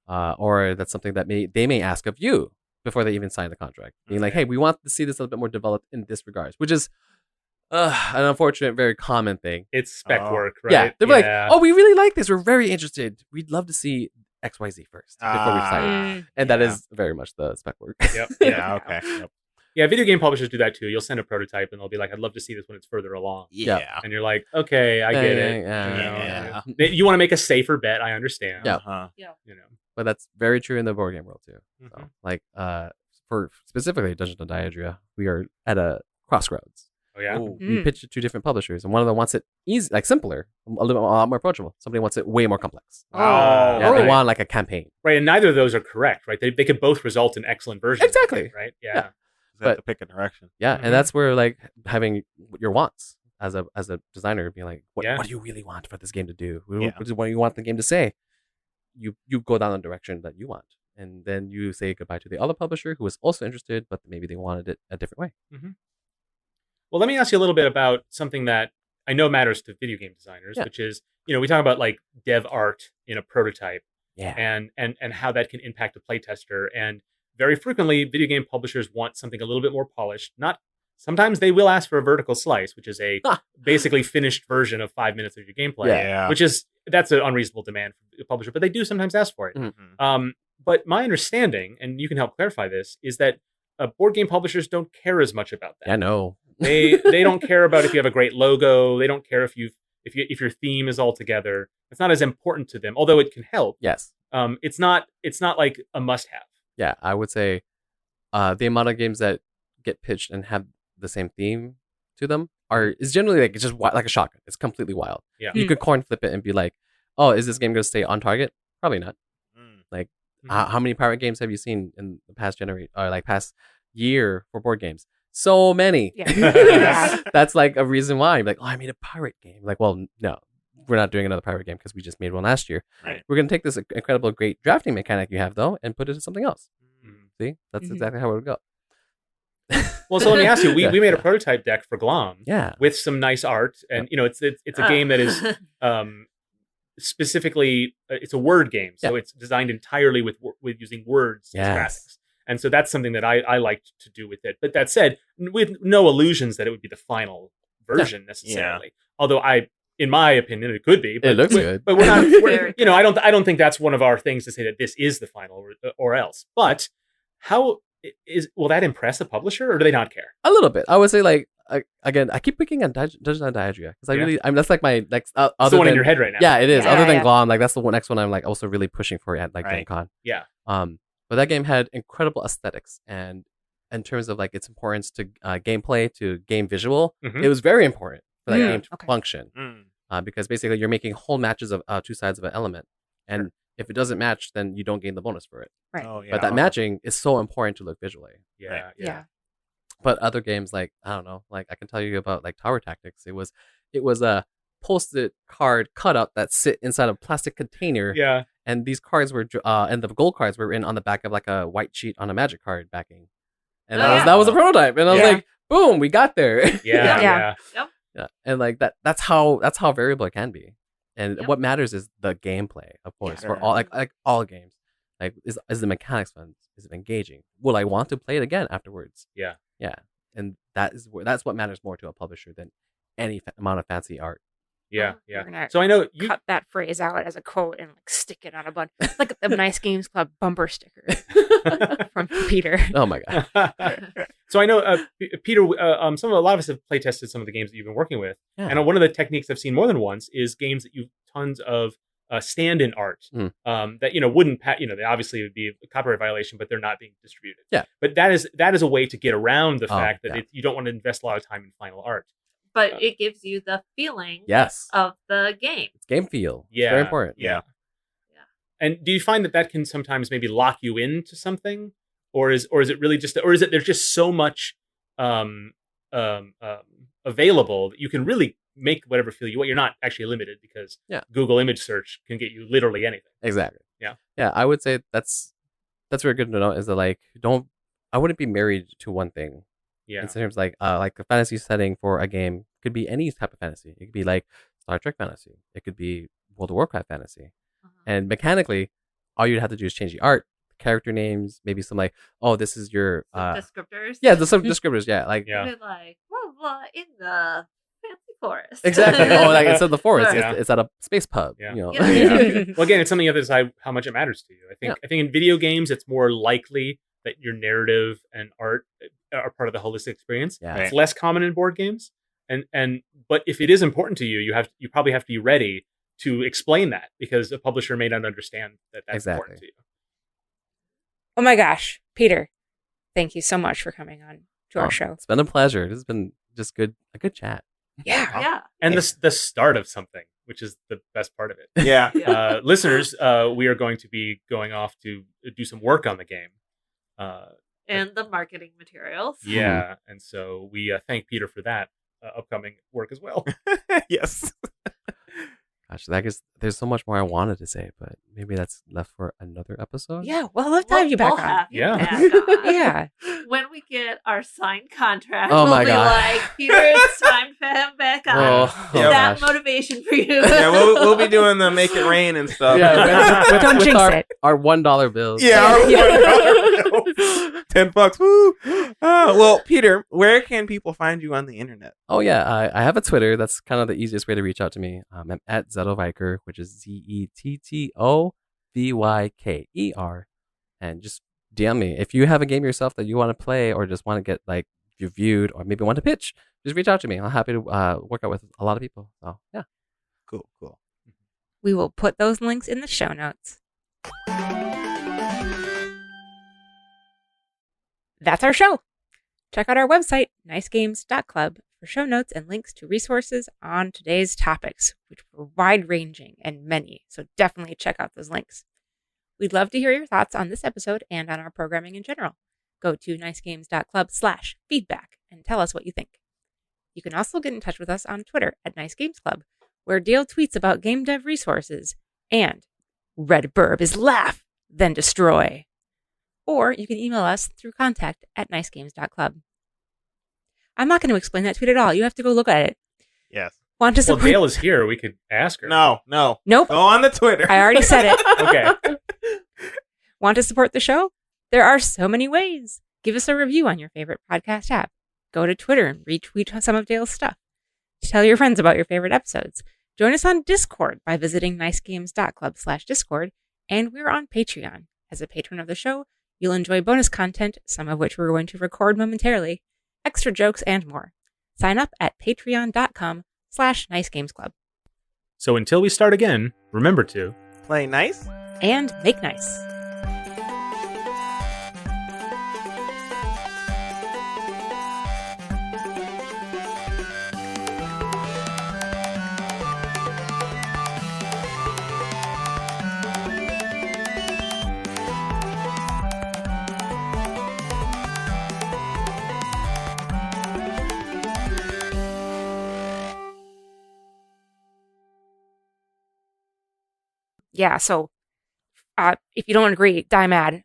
Speaker 11: Or that's something that they may ask of you before they even sign the contract. Being like, hey, we want to see this a little bit more developed in this regards, which is an unfortunate, very common thing.
Speaker 9: It's spec work, right?
Speaker 11: Yeah. They're like, oh, we really like this. We're very interested. We'd love to see XYZ first before we sign it. And that is very much the spec work.
Speaker 9: Yep.
Speaker 8: Yeah, okay. Yep.
Speaker 9: Yeah, video game publishers do that too. You'll send a prototype and they'll be like, I'd love to see this when it's further along.
Speaker 8: Yeah.
Speaker 9: And you're like, okay, I get it.
Speaker 11: Yeah.
Speaker 9: You want to make a safer bet, I understand.
Speaker 11: Yeah.
Speaker 10: Yeah.
Speaker 11: But that's very true in the board game world too.
Speaker 9: Mhm.
Speaker 11: So, like, for specifically Dungeons and Diadria, we are at a crossroads.
Speaker 9: Oh yeah.
Speaker 11: We pitched it to different publishers, and one of them wants it easy, like simpler, a lot more approachable. Somebody wants it way more complex. Yeah, they want like a campaign.
Speaker 9: Right, and neither of those are correct, right? They could both result in excellent versions.
Speaker 11: Exactly.
Speaker 9: Right? Yeah.
Speaker 8: You have to pick a direction.
Speaker 11: Yeah, and that's where like having your wants as a designer, being like, what do you really want for this game to do? What do you want the game to say? You go down the direction that you want, and then you say goodbye to the other publisher who was also interested, but maybe they wanted it a different way.
Speaker 9: Mm-hmm. Well, let me ask you a little bit about something that I know matters to video game designers, which is, we talk about like dev art in a prototype, and how that can impact a playtester. And very frequently, video game publishers want something a little bit more polished. Sometimes they will ask for a vertical slice, which is a basically finished version of 5 minutes of your gameplay.
Speaker 8: Yeah.
Speaker 9: That's an unreasonable demand for the publisher, but they do sometimes ask for it.
Speaker 11: Mm-hmm.
Speaker 9: But my understanding, and you can help clarify this, is that board game publishers don't care as much about that.
Speaker 11: Yeah, no.
Speaker 9: They don't care about if you have a great logo. They don't care if your theme is all together. It's not as important to them, although it can help.
Speaker 11: Yes.
Speaker 9: It's not like a must-have.
Speaker 11: Yeah, I would say the amount of games that get pitched and have the same theme to them is generally like it's just like a shotgun. It's completely wild.
Speaker 9: Yeah.
Speaker 11: You could coin flip it and be like, oh, is this game going to stay on target? Probably not. Like, how many pirate games have you seen in the past past year for board games? So many.
Speaker 7: Yeah.
Speaker 11: That's like a reason why. You're like, oh, I made a pirate game. Like, well, no, we're not doing another pirate game because we just made one last year.
Speaker 8: Right.
Speaker 11: We're going to take this incredible, great drafting mechanic you have, though, and put it into something else. See? That's exactly how it would go.
Speaker 9: Well, so let me ask you, we made a prototype deck for Glom with some nice art. And, it's a game that is specifically, it's a word game. So it's designed entirely with using words as graphics. And so that's something that I liked to do with it. But that said, with no illusions that it would be the final version necessarily. Although in my opinion, it could be. But
Speaker 11: it looks good.
Speaker 9: But we're not. I don't think that's one of our things to say that this is the final or else. But will that impress a publisher, or do they not care?
Speaker 11: A little bit. I would say again, I keep picking on Dungeons and Diadria because that's like my next.
Speaker 9: It's the one in your head right now.
Speaker 11: Yeah, it is. Other than Glom, like that's the next one I'm like also really pushing for at Gen Con.
Speaker 9: Yeah.
Speaker 11: But that game had incredible aesthetics, and in terms of like its importance to gameplay, to game visual, it was very important for that game to function. Because basically you're making whole matches of two sides of an element, and if it doesn't match, then you don't gain the bonus for it.
Speaker 7: Right.
Speaker 8: Oh, yeah.
Speaker 11: But that matching is so important to look visually.
Speaker 9: Yeah.
Speaker 11: But other games, like I don't know, like I can tell you about like Tower Tactics. It was a Post-it card cutout that sit inside a plastic container.
Speaker 9: Yeah.
Speaker 11: And these cards were, and the gold cards were on the back of like a white sheet on a Magic card backing. And that was a prototype. And I was like, boom, we got there.
Speaker 9: Yeah.
Speaker 11: Yeah. And like that's how variable it can be. And what matters is the gameplay, of course, for all like all games. Like is the mechanics fun? Is it engaging? Will I want to play it again afterwards?
Speaker 9: Yeah.
Speaker 11: And that's what matters more to a publisher than any amount of fancy art.
Speaker 9: Yeah.
Speaker 7: So
Speaker 9: I know you
Speaker 7: cut that phrase out as a quote and like stick it on a bunch, like the Nice Games Club bumper sticker from Peter.
Speaker 11: Oh my god!
Speaker 9: So I know, Peter, a lot of us have play tested some of the games that you've been working with.
Speaker 11: Yeah.
Speaker 9: And one of the techniques I've seen more than once is games that use tons of stand-in art that, wouldn't, they obviously would be a copyright violation, but they're not being distributed.
Speaker 11: Yeah.
Speaker 9: But that is a way to get around the fact that you don't want to invest a lot of time in final art.
Speaker 10: But it gives you the feeling of the game.
Speaker 11: It's game feel.
Speaker 9: Yeah.
Speaker 11: It's very important.
Speaker 9: Yeah. And do you find that can sometimes maybe lock you into something? Or is it really just, or is it there's just so much available that you can really make whatever feel you want? You're not actually limited because Google image search can get you literally anything.
Speaker 11: Exactly.
Speaker 9: Yeah.
Speaker 11: Yeah, I would say that's very good to know, is that I wouldn't be married to one thing.
Speaker 9: Yeah.
Speaker 11: In terms like a fantasy setting for a game could be any type of fantasy. It could be like Star Trek fantasy. It could be World of Warcraft fantasy. And mechanically, all you'd have to do is change the art, character names, maybe some this is your
Speaker 10: descriptors.
Speaker 11: Yeah, some descriptors. Yeah,
Speaker 10: Like blah blah in the fancy forest.
Speaker 11: Exactly. Instead of the forest, it's at a space pub.
Speaker 9: Yeah.
Speaker 11: You know.
Speaker 9: Yeah. Well, again, it's something you have to decide how much it matters to you. I think in video games, it's more likely that your narrative and art are part of the holistic experience.
Speaker 11: Yeah.
Speaker 9: It's less common in board games, but if it is important to you, you probably have to be ready to explain that, because a publisher may not understand that that's important to you.
Speaker 7: Oh my gosh, Peter, thank you so much for coming on to our show.
Speaker 11: It's been a pleasure. This has been just a good chat.
Speaker 7: Yeah.
Speaker 9: And the start of something, which is the best part of it.
Speaker 8: Yeah.
Speaker 9: Listeners, we are going to be going off to do some work on the game.
Speaker 10: And the marketing materials.
Speaker 9: Yeah. And so we thank Peter for that upcoming work as well.
Speaker 8: Yes.
Speaker 11: Gosh, there's so much more I wanted to say, but maybe that's left for another episode.
Speaker 7: Yeah, well, let's have you back on.
Speaker 10: Have you back on.
Speaker 7: Yeah.
Speaker 10: When we get our signed contract,
Speaker 11: Oh
Speaker 10: we'll
Speaker 11: my
Speaker 10: be
Speaker 11: God.
Speaker 10: like, Peter, it's time for him back on. That motivation for you.
Speaker 8: Yeah, we'll be doing the make it rain and stuff.
Speaker 11: Yeah,
Speaker 7: Don't jinx it.
Speaker 11: Our $1 bills.
Speaker 8: Yeah, our $1 bills. $10. Woo! Well, Peter, where can people find you on the internet?
Speaker 11: Oh yeah, I have a Twitter. That's kind of the easiest way to reach out to me. I'm at Zetoviker, which is ZETTOVYKER, and just DM me if you have a game yourself that you want to play or just want to get reviewed or maybe want to pitch. Just reach out to me. I'm happy to work out with a lot of people. So yeah,
Speaker 8: cool.
Speaker 7: We will put those links in the show notes. That's our show. Check out our website, nicegames.club, for show notes and links to resources on today's topics, which were wide-ranging and many, so definitely check out those links. We'd love to hear your thoughts on this episode and on our programming in general. Go to nicegames.club/feedback and tell us what you think. You can also get in touch with us on Twitter at nicegamesclub, where Dale tweets about game dev resources and Red Burb is laugh, then destroy. Or you can email us through contact@nicegames.club. I'm not going to explain that tweet at all. You have to go look at it.
Speaker 8: Yes.
Speaker 9: Well, Dale is here. We could ask her.
Speaker 8: No.
Speaker 7: Nope.
Speaker 8: Go on the Twitter.
Speaker 7: I already said it.
Speaker 9: Okay.
Speaker 7: Want to support the show? There are so many ways. Give us a review on your favorite podcast app. Go to Twitter and retweet some of Dale's stuff. Tell your friends about your favorite episodes. Join us on Discord by visiting nicegames.club/Discord. And we're on Patreon. As a patron of the show, you'll enjoy bonus content, some of which we're going to record momentarily, extra jokes, and more. Sign up at patreon.com/nicegamesclub.
Speaker 9: So until we start again, remember to
Speaker 8: play nice
Speaker 7: and make nice. Yeah, so if you don't agree, die mad.